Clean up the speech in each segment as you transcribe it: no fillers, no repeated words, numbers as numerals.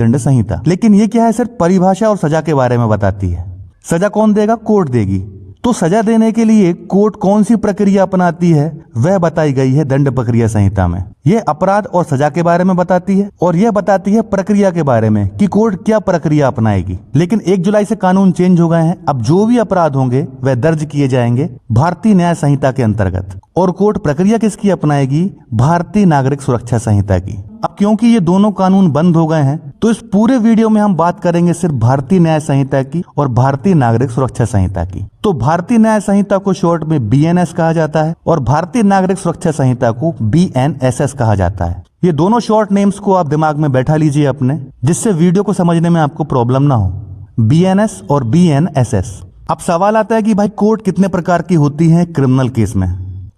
दंड संहिता। लेकिन ये क्या है, सिर्फ परिभाषा और सजा के बारे में बताती है। सजा कौन देगा? कोर्ट देगी। तो सजा देने के लिए कोर्ट कौन सी प्रक्रिया अपनाती है वह बताई गई है दंड प्रक्रिया संहिता में। यह अपराध और सजा के बारे में बताती है और यह बताती है प्रक्रिया के बारे में कि कोर्ट क्या प्रक्रिया अपनाएगी। लेकिन 1 जुलाई से कानून चेंज हो गए हैं। अब जो भी अपराध होंगे वह दर्ज किए जाएंगे भारतीय न्याय संहिता के अंतर्गत और कोर्ट प्रक्रिया किसकी अपनाएगी? भारतीय नागरिक सुरक्षा संहिता की। अब क्योंकि ये दोनों कानून बंद हो गए हैं तो इस पूरे वीडियो में हम बात करेंगे सिर्फ भारतीय न्याय संहिता की और भारतीय नागरिक सुरक्षा संहिता की। तो भारतीय न्याय संहिता को शॉर्ट में BNS कहा जाता है और भारतीय नागरिक सुरक्षा संहिता को BNSS कहा जाता है। ये दोनों शॉर्ट नेम्स को आप दिमाग में बैठा लीजिए अपने, जिससे वीडियो को समझने में आपको प्रॉब्लम ना हो। BNS और BNSS। अब सवाल आता है कि भाई कोर्ट कितने प्रकार की होती है क्रिमिनल केस में?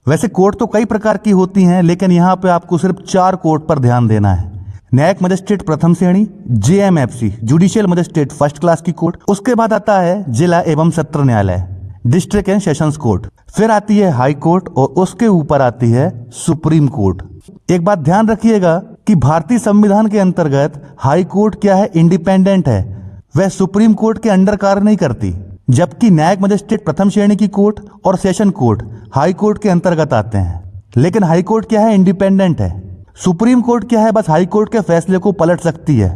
वैसे कोर्ट तो कई प्रकार की होती हैं, लेकिन यहाँ पे आपको सिर्फ 4 कोर्ट पर ध्यान देना है। न्यायिक मजिस्ट्रेट प्रथम श्रेणी JMFC, judicial magistrate first class की कोर्ट। उसके बाद आता है जिला एवं सत्र न्यायालय, डिस्ट्रिक्ट एंड सेशंस कोर्ट। फिर आती है हाई कोर्ट और उसके ऊपर आती है सुप्रीम कोर्ट। एक बात ध्यान रखिएगा कि भारतीय संविधान के अंतर्गत हाई कोर्ट क्या है? इंडिपेंडेंट है, वह सुप्रीम कोर्ट के अंडर कार्य नहीं करती। जबकि न्यायिक मजिस्ट्रेट प्रथम श्रेणी की कोर्ट और सेशन कोर्ट हाई कोर्ट के अंतर्गत आते हैं। लेकिन हाई कोर्ट क्या है? इंडिपेंडेंट है। सुप्रीम कोर्ट क्या है? बस हाई कोर्ट के फैसले को पलट सकती है,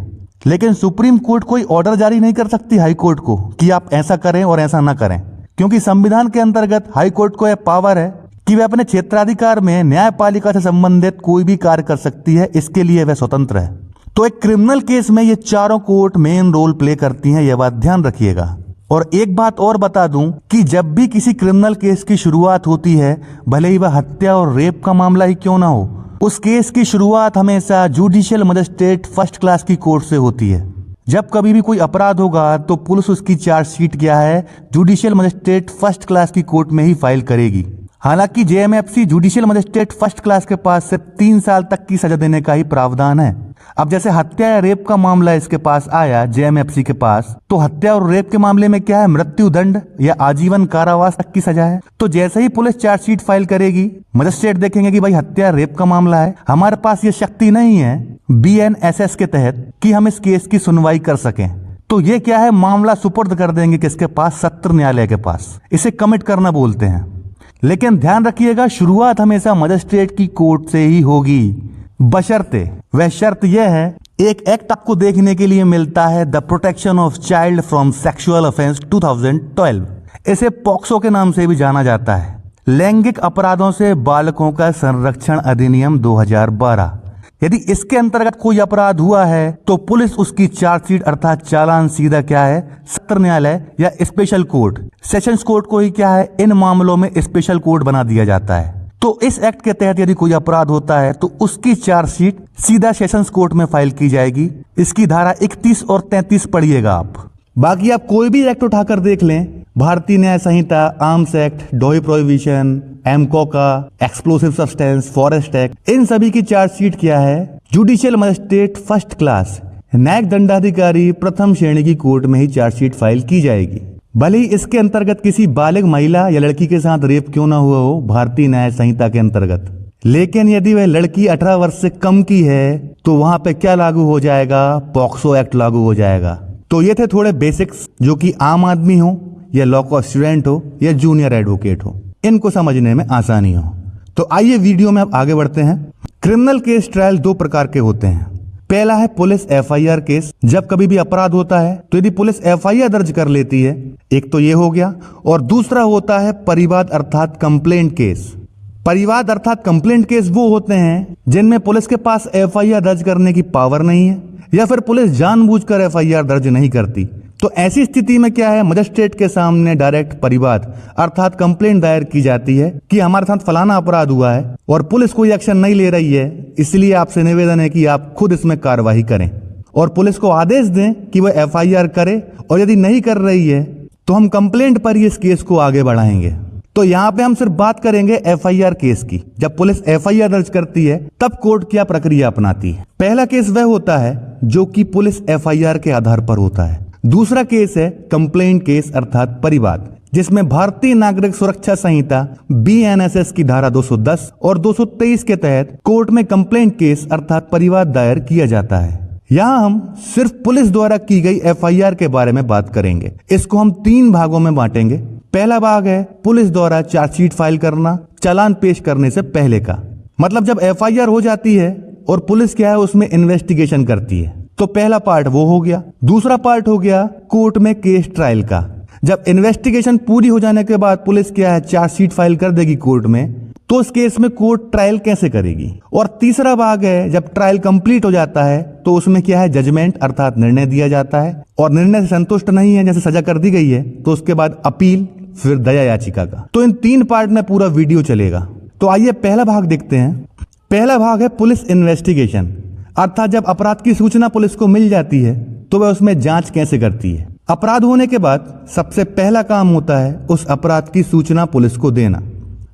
लेकिन सुप्रीम कोर्ट कोई ऑर्डर जारी नहीं कर सकती हाई कोर्ट को कि आप ऐसा करें और ऐसा ना करें, क्योंकि संविधान के अंतर्गत हाई कोर्ट को यह पावर है कि वह अपने क्षेत्राधिकार में न्यायपालिका से संबंधित कोई भी कार्य कर सकती है। इसके लिए वह स्वतंत्र है। तो एक क्रिमिनल केस में ये चारों कोर्ट मेन रोल प्ले करती हैं, यह बात ध्यान रखिएगा। और एक बात और बता दूं कि जब भी किसी क्रिमिनल केस की शुरुआत होती है, भले ही वह हत्या और रेप का मामला ही क्यों ना हो, उस केस की शुरुआत हमेशा जुडिशियल मजिस्ट्रेट फर्स्ट क्लास की कोर्ट से होती है। जब कभी भी कोई अपराध होगा तो पुलिस उसकी चार्जशीट क्या है? जुडिशियल मजिस्ट्रेट फर्स्ट क्लास की कोर्ट में ही फाइल करेगी। हालांकि JMFC judicial magistrate first class के पास सिर्फ 3 साल तक की सजा देने का ही प्रावधान है। अब जैसे हत्या या रेप का मामला इसके पास आया JMFC के पास, तो हत्या और रेप के मामले में क्या है? मृत्यु दंड या आजीवन कारावास तक की सजा है। तो जैसे ही पुलिस चार्जशीट फाइल करेगी, मजिस्ट्रेट देखेंगे कि भाई हत्या रेप का मामला है, हमारे पास ये शक्ति नहीं है BNSS के तहत कि हम इस केस की सुनवाई कर सकें। तो ये क्या है? मामला सुपुर्द कर देंगे किसके पास? सत्र न्यायालय के पास। इसे कमिट करना बोलते हैं। लेकिन ध्यान रखिएगा, शुरुआत हमेशा मजिस्ट्रेट की कोर्ट से ही होगी, बशर्ते वह शर्त यह है, एक एक्ट आपको देखने के लिए मिलता है, the protection of child from sexual offence 2012। इसे पॉक्सो के नाम से भी जाना जाता है, लैंगिक अपराधों से बालकों का संरक्षण अधिनियम 2012। यदि इसके अंतर्गत कोई अपराध हुआ है तो पुलिस उसकी चार्जशीट अर्थात चालान सीधा क्या है? सत्र न्यायालय या स्पेशल कोर्ट, सेशंस कोर्ट को ही क्या है? इन मामलों में स्पेशल कोर्ट बना दिया जाता है। तो इस एक्ट के तहत यदि कोई अपराध होता है तो उसकी चार्जशीट सीधा सेशंस कोर्ट में फाइल की जाएगी। इसकी धारा 31 और 33 पढ़िएगा आप। बाकी आप कोई भी एक्ट उठाकर देख लें, भारतीय न्याय संहिता, arms act, dowry prohibition, MCOCA, explosive substance, forest act, इन सभी की चार्जशीट क्या है? जुडिशियल मजिस्ट्रेट फर्स्ट क्लास, न्यायिक दंडाधिकारी प्रथम श्रेणी की कोर्ट में ही चार्जशीट फाइल की जाएगी। भले ही इसके अंतर्गत किसी बालिग महिला या लड़की के साथ रेप क्यों ना हुआ हो भारतीय न्याय संहिता के अंतर्गत, लेकिन यदि वह लड़की 18 वर्ष से कम की है तो वहां पे क्या लागू हो जाएगा? पॉक्सो एक्ट लागू हो जाएगा। तो ये थे थोड़े बेसिक्स, जो कि आम आदमी हो या लॉ का स्टूडेंट हो या जूनियर एडवोकेट हो, इनको समझने में आसानी हो। तो आइए वीडियो में अब आगे बढ़ते हैं। क्रिमिनल केस ट्रायल 2 प्रकार के होते हैं। पहला है पुलिस FIR केस। जब कभी भी अपराध होता है तो यदि पुलिस FIR दर्ज कर लेती है, एक तो ये हो गया, और दूसरा होता है परिवाद अर्थात कंप्लेंट केस। परिवाद अर्थात कंप्लेंट केस वो होते हैं जिनमें पुलिस के पास FIR दर्ज करने की पावर नहीं है या फिर पुलिस जानबूझकर FIR दर्ज नहीं करती। तो ऐसी स्थिति में क्या है? मजिस्ट्रेट के सामने डायरेक्ट परिवाद अर्थात कंप्लेंट दायर की जाती है कि हमारे साथ फलाना अपराध हुआ है और पुलिस कोई एक्शन नहीं ले रही है, इसलिए आपसे निवेदन है कि आप खुद इसमें कार्यवाही करें और पुलिस को आदेश दें कि वह FIR करे, और यदि नहीं कर रही है तो हम कंप्लेंट पर ही इस केस को आगे बढ़ाएंगे। तो यहाँ पे हम सिर्फ बात करेंगे FIR केस की। जब पुलिस FIR दर्ज करती है तब कोर्ट क्या प्रक्रिया अपनाती है। पहला केस वह होता है जो कि पुलिस FIR के आधार पर होता है। दूसरा केस है कंप्लेंट केस अर्थात परिवाद, जिसमें भारतीय नागरिक सुरक्षा संहिता BNSS की धारा 210 और 223 के तहत कोर्ट में कंप्लेंट केस अर्थात परिवाद दायर किया जाता है। यहाँ हम सिर्फ पुलिस द्वारा की गई एफआईआर के बारे में बात करेंगे। इसको हम 3 भागों में बांटेंगे। पहला भाग है पुलिस द्वारा चार्जशीट फाइल करना चालान पेश करने से पहले का, मतलब जब एफआईआर हो जाती है और पुलिस क्या है उसमें इन्वेस्टिगेशन करती है, तो पहला पार्ट वो हो गया। दूसरा पार्ट हो गया कोर्ट में केस ट्रायल का। जब इन्वेस्टिगेशन पूरी हो जाने के बाद पुलिस क्या है चार्जशीट फाइल कर देगी कोर्ट में, तो उस केस में कोर्ट ट्रायल कैसे करेगी। और तीसरा भाग है जब ट्रायल कंप्लीट हो जाता है तो उसमें क्या है जजमेंट अर्थात निर्णय दिया जाता है, और निर्णय से संतुष्ट नहीं है जैसे सजा कर दी गई है तो उसके बाद अपील, फिर दया याचिका का। तो इन 3 पार्ट में पूरा वीडियो चलेगा। तो आइए पहला भाग देखते हैं। पहला भाग है पुलिस इन्वेस्टिगेशन, अर्थात जब अपराध की सूचना पुलिस को मिल जाती है तो वह उसमें जांच कैसे करती है। अपराध होने के बाद सबसे पहला काम होता है उस अपराध की सूचना पुलिस को देना।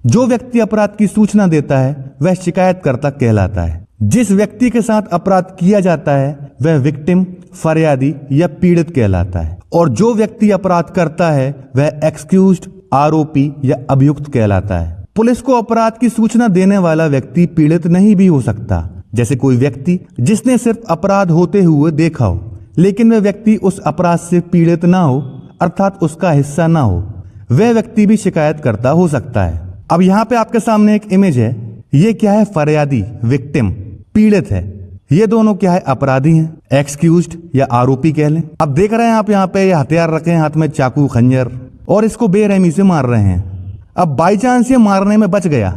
जो व्यक्ति अपराध की सूचना देता है वह शिकायतकर्ता कहलाता है। जिस व्यक्ति के साथ अपराध किया जाता है वह विक्टिम, फरियादी या पीड़ित कहलाता है, और जो व्यक्ति अपराध करता है वह एक्सक्यूज्ड, आरोपी या अभियुक्त कहलाता है। पुलिस को अपराध की सूचना देने वाला व्यक्ति पीड़ित नहीं भी हो सकता, जैसे कोई व्यक्ति जिसने सिर्फ अपराध होते हुए देखा हो लेकिन वह व्यक्ति उस अपराध से पीड़ित ना हो अर्थात उसका हिस्सा ना हो, वह व्यक्ति भी शिकायतकर्ता हो सकता है। अब यहाँ पे आपके सामने एक इमेज है, ये क्या है फरियादी, विक्टिम, पीड़ित है। ये दोनों क्या है अपराधी हैं, एक्सक्यूज्ड या आरोपी कह लें। अब देख रहे हैं आप यहाँ पे हथियार रखे हैं हाथ में, चाकू, खंजर, और इसको बेरहमी से मार रहे हैं। अब बाई चांस ये मारने में बच गया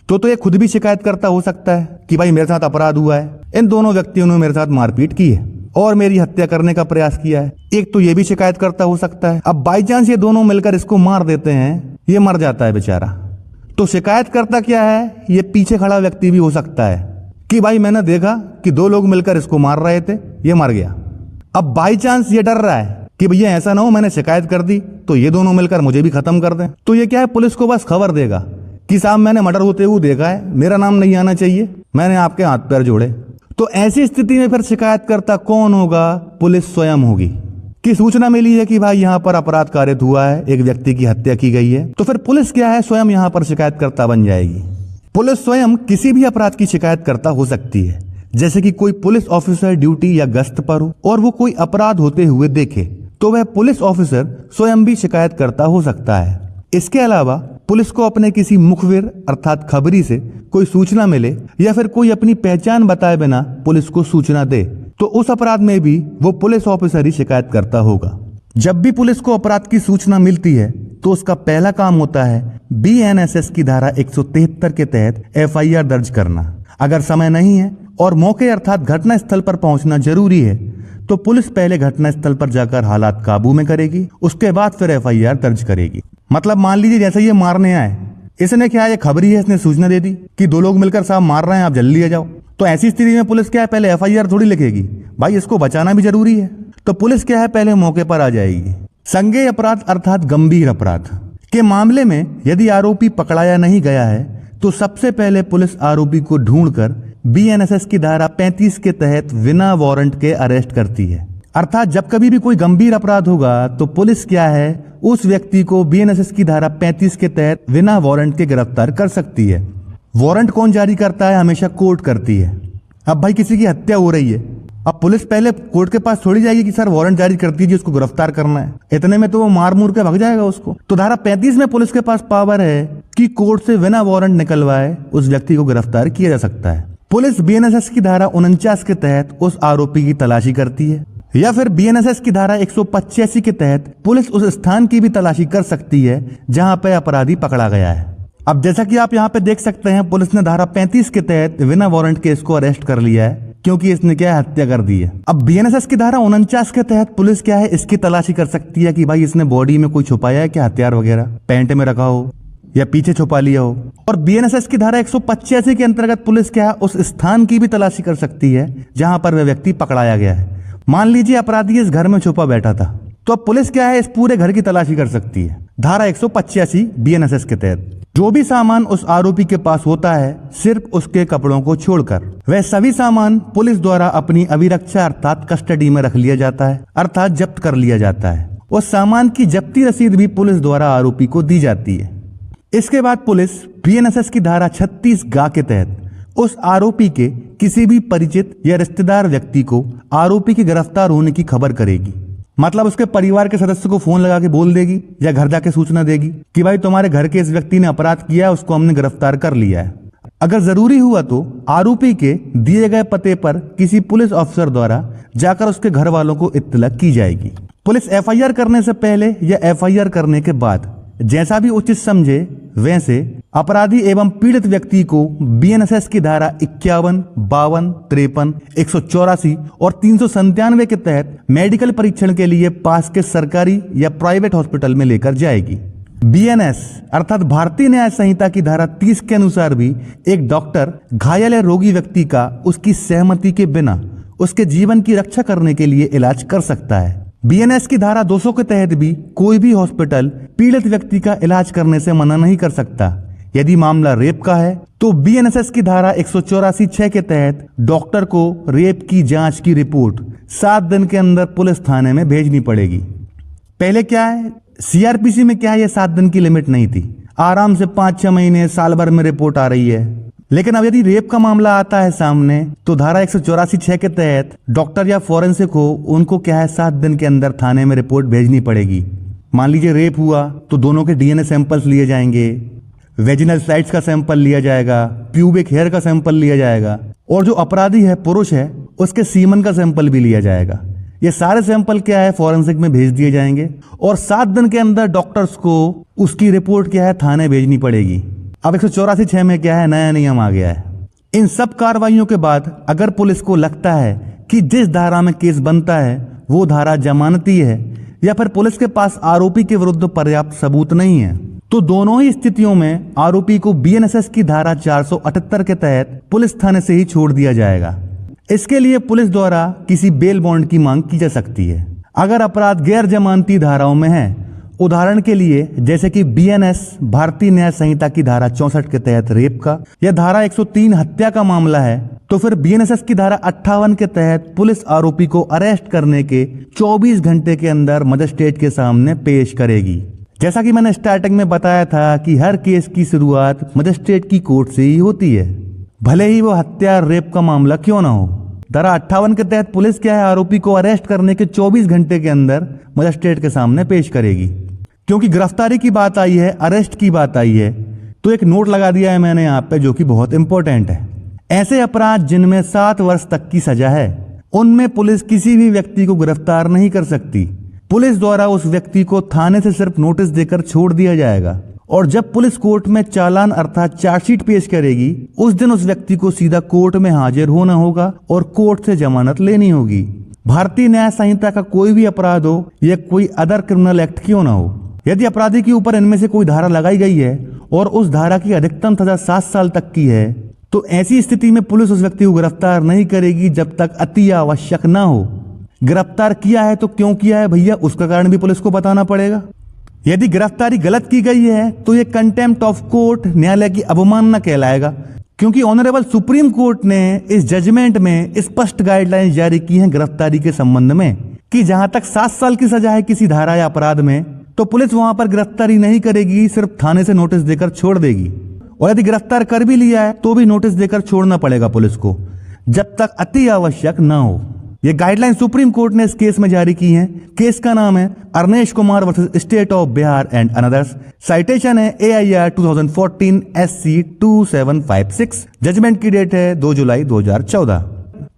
तो ये खुद भी शिकायतकर्ता हो सकता है कि भाई मेरे साथ अपराध हुआ है, इन दोनों व्यक्तियों ने मेरे साथ मारपीट की है और मेरी हत्या करने का प्रयास किया है। एक तो ये भी शिकायतकर्ता हो सकता है। अब बाई चांस ये दोनों मिलकर इसको मार देते हैं, ये मर जाता है बेचारा, तो शिकायतकर्ता क्या है, ये पीछे खड़ा व्यक्ति भी हो सकता है कि भाई मैंने देखा कि 2 लोग मिलकर इसको मार रहे थे, ये मर गया। अब बाई चांस ये डर रहा है कि भैया ऐसा ना हो मैंने शिकायत कर दी तो ये दोनों मिलकर मुझे भी खत्म कर दें, तो ये क्या है पुलिस को बस खबर देगा कि साहब मैंने मर्डर होते हुए देखा है, मेरा नाम नहीं आना चाहिए, मैंने आपके हाथ पैर जोड़े। तो ऐसी स्थिति में फिर शिकायतकर्ता कौन होगा, पुलिस स्वयं होगी कि सूचना मिली है कि भाई यहाँ पर अपराध कारित हुआ है, एक व्यक्ति की हत्या की गई है, तो फिर पुलिस क्या है स्वयं यहाँ पर शिकायतकर्ता बन जाएगी। पुलिस स्वयं किसी भी अपराध की शिकायतकर्ता हो सकती है, जैसे कि कोई पुलिस ऑफिसर ड्यूटी या गश्त पर हो और वो कोई अपराध होते हुए देखे तो वह पुलिस ऑफिसर स्वयं भी शिकायतकर्ता हो सकता है। इसके अलावा पुलिस को अपने किसी मुखबिर अर्थात खबरी से कोई सूचना मिले या फिर कोई अपनी पहचान बताए बिना पुलिस को सूचना दे तो उस अपराध में भी वो पुलिस ऑफिसर ही शिकायतकर्ता होगा। जब भी पुलिस को अपराध की सूचना मिलती है तो उसका पहला काम होता है बीएनएसएस की धारा 173 के तहत एफआईआर दर्ज करना। अगर समय नहीं है और मौके अर्थात घटना स्थल पर पहुंचना जरूरी है तो पुलिस पहले घटना स्थल पर जाकर हालात काबू में करेगी, उसके बाद फिर एफआईआर दर्ज करेगी। मतलब मान लीजिए जैसे ये मारने आए, इसने क्या ये खबरी है, इसने सूचना दे दी कि 2 लोग मिलकर साहब मार रहे हैं, आप जल्दी आ जाओ, तो ऐसी स्थिति में पुलिस क्या है पहले एफआईआर थोड़ी लिखेगी, भाई इसको बचाना भी जरूरी है, तो पुलिस क्या है पहले मौके पर आ जाएगी। संज्ञेय अपराध अर्थात गंभीर अपराध के मामले में यदि आरोपी पकड़ाया नहीं गया है तो सबसे पहले पुलिस आरोपी को ढूंढकर बीएनएसएस की धारा 35 के तहत बिना वारंट के अरेस्ट करती है। अर्थात जब कभी भी कोई गंभीर अपराध होगा तो पुलिस क्या है उस व्यक्ति को बीएनएसएस की धारा 35 के तहत बिना वारंट के गिरफ्तार कर सकती है। वारंट कौन जारी करता है, हमेशा कोर्ट करती है। अब भाई किसी की हत्या हो रही है, अब पुलिस पहले कोर्ट के पास थोड़ी जाएगी कि सर वारंट जारी कर दीजिए, उसको गिरफ्तार करना है, इतने में तो वो मार मूर के भाग जाएगा उसको। तो धारा 35 में पुलिस के पास पावर है कि कोर्ट से बिना वारंट निकलवाए उस व्यक्ति को गिरफ्तार किया जा सकता है। पुलिस बीएनएसएस की धारा 49 के तहत उस आरोपी की तलाशी करती है, या फिर बीएनएसएस की धारा 185 के तहत पुलिस उस स्थान की भी तलाशी कर सकती है जहां पे अपराधी पकड़ा गया है। अब जैसा कि आप यहाँ पे देख सकते हैं पुलिस ने धारा 35 के तहत बिना वारंट के इसको अरेस्ट कर लिया है क्योंकि इसने क्या है हत्या कर दी है। अब बीएनएसएस की धारा 49 के तहत पुलिस क्या है इसकी तलाशी कर सकती है कि भाई इसने बॉडी में कोई छुपाया है क्या, हथियार वगैरह पैंट में रखा हो या पीछे छुपा लिया हो। और बीएनएसएस की धारा 185 के अंतर्गत पुलिस क्या है उस स्थान की भी तलाशी कर सकती है जहां पर वह व्यक्ति पकड़ाया गया है। मान लीजिए अपराधी इस घर में छुपा बैठा था तो अब पुलिस क्या है इस पूरे घर की तलाशी कर सकती है धारा 185 बीएनएसएस के तहत। जो भी सामान उस आरोपी के पास होता है सिर्फ उसके कपड़ों को छोड़कर वह सभी सामान पुलिस द्वारा अपनी अभिरक्षा अर्थात कस्टडी में रख लिया जाता है अर्थात जब्त कर लिया जाता है। उस सामान की जब्ती रसीद भी पुलिस द्वारा आरोपी को दी जाती है। इसके बाद पुलिस बीएनएसएस की धारा 36 गा के तहत उस आरोपी के किसी भी परिचित या रिश्तेदार व्यक्ति को आरोपी के गिरफ्तार होने की खबर करेगी। मतलब उसके परिवार के सदस्य को फोन लगा के बोल देगी या घर जाके सूचना देगी कि भाई तुम्हारे घर के इस व्यक्ति ने अपराध किया है, उसको हमने गिरफ्तार कर लिया है। अगर जरूरी हुआ तो आरोपी के दिए गए पते पर किसी पुलिस अफसर द्वारा जाकर उसके घर वालों को इत्तला की जाएगी। पुलिस एफआईआर करने से पहले या एफआईआर करने के बाद जैसा भी उचित समझे वैसे अपराधी एवं पीड़ित व्यक्ति को बीएनएसएस की धारा 51, 52, 53, 184 और 397 के तहत मेडिकल परीक्षण के लिए पास के सरकारी या प्राइवेट हॉस्पिटल में लेकर जाएगी। बीएनएस अर्थात भारतीय न्याय संहिता की धारा 30 के अनुसार भी एक डॉक्टर घायल या रोगी व्यक्ति का उसकी सहमति के बिना उसके जीवन की रक्षा करने के लिए इलाज कर सकता है। बीएनएस की धारा 200 के तहत भी कोई भी हॉस्पिटल पीड़ित व्यक्ति का इलाज करने से मना नहीं कर सकता। यदि मामला रेप का है तो बीएनएसएस की धारा 184(6) के तहत डॉक्टर को रेप की जांच की रिपोर्ट 7 दिन के अंदर पुलिस थाने में भेजनी पड़ेगी। पहले क्या है, सीआरपीसी में क्या है, ये 7 दिन की लिमिट नहीं थी, आराम से 5-6 महीने साल भर में रिपोर्ट आ रही है। लेकिन अब यदि रेप का मामला आता है सामने तो धारा 184(6) के तहत डॉक्टर या फॉरेंसिक हो, उनको क्या है 7 दिन के अंदर थाने में रिपोर्ट भेजनी पड़ेगी। मान लीजिए रेप हुआ तो दोनों के डीएनए सैंपल्स लिए जाएंगे, वेजिनल साइट्स का सैंपल लिया जाएगा, प्यूबिक हेयर का सैंपल लिया जाएगा और जो अपराधी है पुरुष है उसके सीमन का सैंपल भी लिया जाएगा। ये सारे सैंपल क्या है फॉरेंसिक में भेज दिए जाएंगे और 7 दिन के अंदर डॉक्टर्स को उसकी रिपोर्ट क्या है थाने भेजनी पड़ेगी। अब 184(6) में क्या है, नया नियम आ गया है। इन सब कार्रवाइयों के बाद अगर पुलिस को लगता है कि जिस धारा में केस बनता है वो धारा जमानती है या फिर पुलिस के पास आरोपी के विरुद्ध पर्याप्त सबूत नहीं है तो दोनों ही स्थितियों में आरोपी को बीएनएसएस की धारा 478 के तहत पुलिस थाने से ही छोड़ दिया जाएगा। इसके लिए पुलिस द्वारा किसी बेल बॉन्ड की मांग की जा सकती है। अगर अपराध गैर जमानती धाराओं में है, उदाहरण के लिए जैसे कि बीएनएस भारतीय न्याय संहिता की धारा 64 के तहत रेप का या धारा 103 हत्या का मामला है, तो फिर बीएनएसएस की धारा 58 के तहत पुलिस आरोपी को अरेस्ट करने के 24 घंटे के अंदर मजिस्ट्रेट के सामने पेश करेगी। जैसा कि मैंने स्टार्टिंग में बताया था कि हर केस की शुरुआत मजिस्ट्रेट की कोर्ट से ही होती है, भले ही वो हत्या रेप का मामला क्यों ना हो। धारा 58 के तहत पुलिस क्या है आरोपी को अरेस्ट करने के 24 घंटे के अंदर मजिस्ट्रेट के सामने पेश करेगी। क्योंकि गिरफ्तारी की बात आई है, अरेस्ट की बात आई है, तो एक नोट लगा दिया है मैंने यहाँ पे जो कि बहुत इंपॉर्टेंट है। ऐसे अपराध जिनमें 7 वर्ष तक की सजा है उनमें पुलिस किसी भी व्यक्ति को गिरफ्तार नहीं कर सकती। पुलिस द्वारा उस व्यक्ति को थाने से सिर्फ नोटिस देकर छोड़ दिया जाएगा और जब पुलिस कोर्ट में चालान अर्थात चार्जशीट पेश करेगी उस दिन उस व्यक्ति को सीधा कोर्ट में हाजिर होना होगा और कोर्ट से जमानत लेनी होगी। भारतीय न्याय संहिता का कोई भी अपराध हो या कोई अदर क्रिमिनल एक्ट क्यों ना हो, यदि अपराधी के ऊपर इनमें से कोई धारा लगाई गई है और उस धारा की अधिकतम सजा 7 साल तक की है तो ऐसी स्थिति में पुलिस उस व्यक्ति को गिरफ्तार नहीं करेगी जब तक अति आवश्यक ना हो। गिरफ्तार किया है तो क्यों किया है भैया, उसका कारण भी पुलिस को बताना पड़ेगा। यदि गिरफ्तारी गलत की गई है तो ये कंटेम्प्ट ऑफ कोर्ट, न्यायालय की अवमानना कहलाएगा, क्योंकि ऑनरेबल सुप्रीम कोर्ट ने इस जजमेंट में स्पष्ट गाइडलाइंस जारी की हैं गिरफ्तारी के संबंध में कि जहां तक 7 साल की सजा है किसी धारा या अपराध में तो पुलिस वहां पर गिरफ्तारी नहीं करेगी, सिर्फ थाने से नोटिस देकर छोड़ देगी। और यदि गिरफ्तार कर भी लिया है तो भी नोटिस देकर छोड़ना पड़ेगा पुलिस को जब तक अति आवश्यक ना हो। ये गाइडलाइन सुप्रीम कोर्ट ने इस केस में जारी की हैं। केस का नाम है Arnesh Kumar versus state of Bihar and another's. Citation है AIR 2014 SC 2756। जजमेंट की डेट है 2 जुलाई 2014।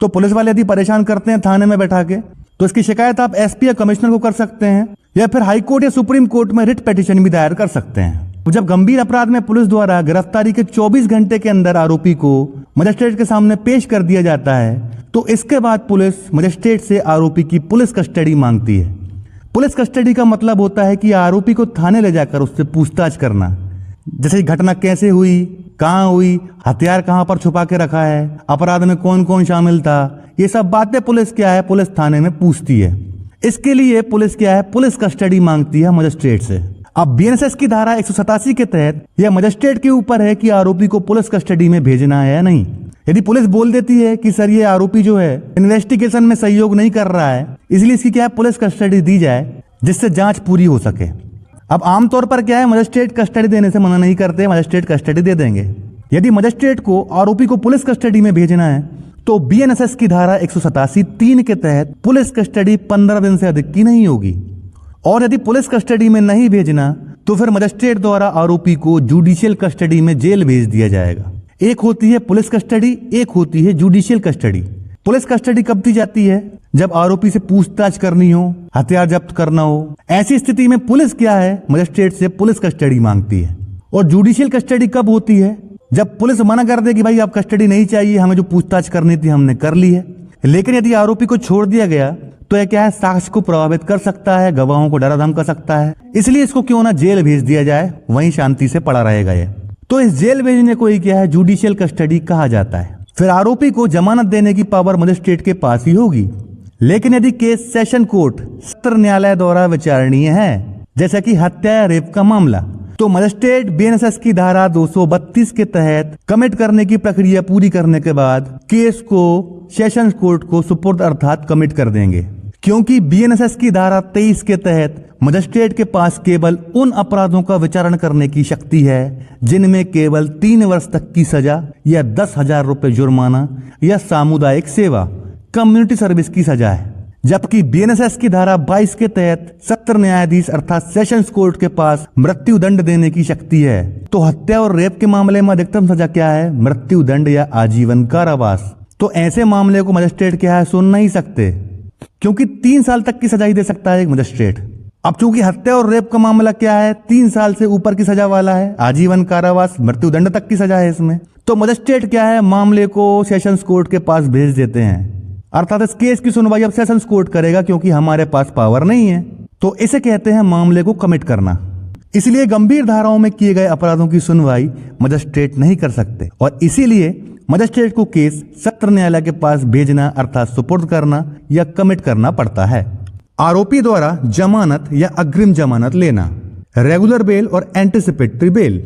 तो पुलिस वाले यदि परेशान करते हैं थाने में बैठा के तो इसकी शिकायत आप SP या कमिश्नर को कर सकते हैं या फिर हाई कोर्ट या सुप्रीम कोर्ट में रिट पिटीशन भी दायर कर सकते हैं। जब गंभीर अपराध में पुलिस द्वारा गिरफ्तारी के 24 घंटे के अंदर आरोपी को मजिस्ट्रेट के सामने पेश कर दिया जाता है तो इसके बाद पुलिस मजिस्ट्रेट से आरोपी की पुलिस कस्टडी मांगती है। पुलिस कस्टडी का मतलब होता है कि आरोपी को थाने ले जाकर उससे पूछताछ करना, जैसे घटना कैसे हुई, कहाँ हुई, हथियार कहाँ पर छुपा के रखा है, अपराध में कौन कौन शामिल था, ये सब बातें पुलिस क्या है पुलिस थाने में पूछती है। इसके लिए पुलिस क्या है पुलिस कस्टडी मांगती है मजिस्ट्रेट से। अब बीएनएसएस की धारा 187 के तहत यह मजिस्ट्रेट के ऊपर है कि आरोपी को पुलिस कस्टडी में भेजना है या नहीं। यदि पुलिस बोल देती है कि सर ये आरोपी जो है इन्वेस्टिगेशन में सहयोग नहीं कर रहा है इसलिए इसकी क्या है पुलिस कस्टडी दी जाए जिससे जांच पूरी हो सके। अब आमतौर पर क्या है मजिस्ट्रेट कस्टडी देने से मना नहीं करते, मजिस्ट्रेट कस्टडी दे देंगे। यदि मजिस्ट्रेट को आरोपी को पुलिस कस्टडी में भेजना है तो बीएनएसएस की धारा 187(3) के तहत पुलिस कस्टडी 15 दिन से अधिक की नहीं होगी। और यदि पुलिस कस्टडी में नहीं भेजना तो फिर मजिस्ट्रेट द्वारा आरोपी को जुडिशियल कस्टडी में जेल भेज दिया जाएगा। एक होती है पुलिस कस्टडी, एक होती है जुडिशियल कस्टडी। पुलिस कस्टडी कब दी जाती है? जब आरोपी से पूछताछ करनी हो, हथियार जब्त करना हो। ऐसी स्थिति में पुलिस क्या है, मजिस्ट्रेट से पुलिस कस्टडी मांगती है। और जुडिशियल कस्टडी कब होती है? जब पुलिस मना कर दे कि भाई आप कस्टडी नहीं चाहिए, हमें जो पूछताछ करनी थी हमने कर ली है। लेकिन यदि आरोपी को छोड़ दिया गया तो यह क्या है, साक्ष्य को प्रभावित कर सकता है, गवाहों को डरा धमका सकता है। इसलिए इसको क्यों ना जेल भेज दिया जाए, वहीं शांति से पड़ा रहेगा ये। तो इस जेल भेजने को ही क्या है, जुडिशियल कस्टडी कहा जाता है। फिर आरोपी को जमानत देने की पावर मजिस्ट्रेट के पास ही होगी। लेकिन यदि केस सेशन कोर्ट, सत्र न्यायालय द्वारा विचारणीय है, जैसा कि हत्या या रेप का मामला, तो मजिस्ट्रेट बीएनएसएस की धारा 232 के तहत कमिट करने की प्रक्रिया पूरी करने के बाद केस को सेशन कोर्ट को सुपुर्द अर्थात कमिट कर देंगे। क्योंकि बीएनएसएस की धारा 23 के तहत मजिस्ट्रेट के पास केवल उन अपराधों का विचारण करने की शक्ति है जिनमें केवल 3 वर्ष तक की सजा या 10,000 रुपए जुर्माना या सामुदायिक सेवा, कम्युनिटी सर्विस की सजा है। जबकि बीएनएसएस की धारा 22 के तहत सत्र न्यायाधीश अर्थात सेशंस कोर्ट के पास मृत्यु दंड देने की शक्ति है। तो हत्या और रेप के मामले में अधिकतम सजा क्या है? मृत्यु दंड या आजीवन कारावास। तो ऐसे मामले को मजिस्ट्रेट क्या है, सुन नहीं सकते, क्योंकि 3 साल तक की सजा ही दे सकता है एक मजिस्ट्रेट। अब चूंकि हत्या और रेप का मामला क्या है, 3 साल से ऊपर की सजा वाला है, आजीवन कारावास, मृत्यु दंड तक की सजा है इसमें। तो मजिस्ट्रेट क्या है, मामले को सेशंस कोर्ट के पास भेज देते हैं। अर्थात इस केस की सुनवाई अब सेशंस कोर्ट करेगा, क्योंकि हमारे पास पावर नहीं है। तो इसे कहते हैं मामले को कमिट करना। इसलिए गंभीर धाराओं में किए गए अपराधों की सुनवाई मजिस्ट्रेट नहीं कर सकते, और इसीलिए मजिस्ट्रेट को केस सत्र न्यायालय के पास भेजना अर्थात सुपुर्द करना या कमिट करना पड़ता है। आरोपी द्वारा जमानत या अग्रिम जमानत लेना, रेगुलर बेल और एंटिसिपेटरी बेल।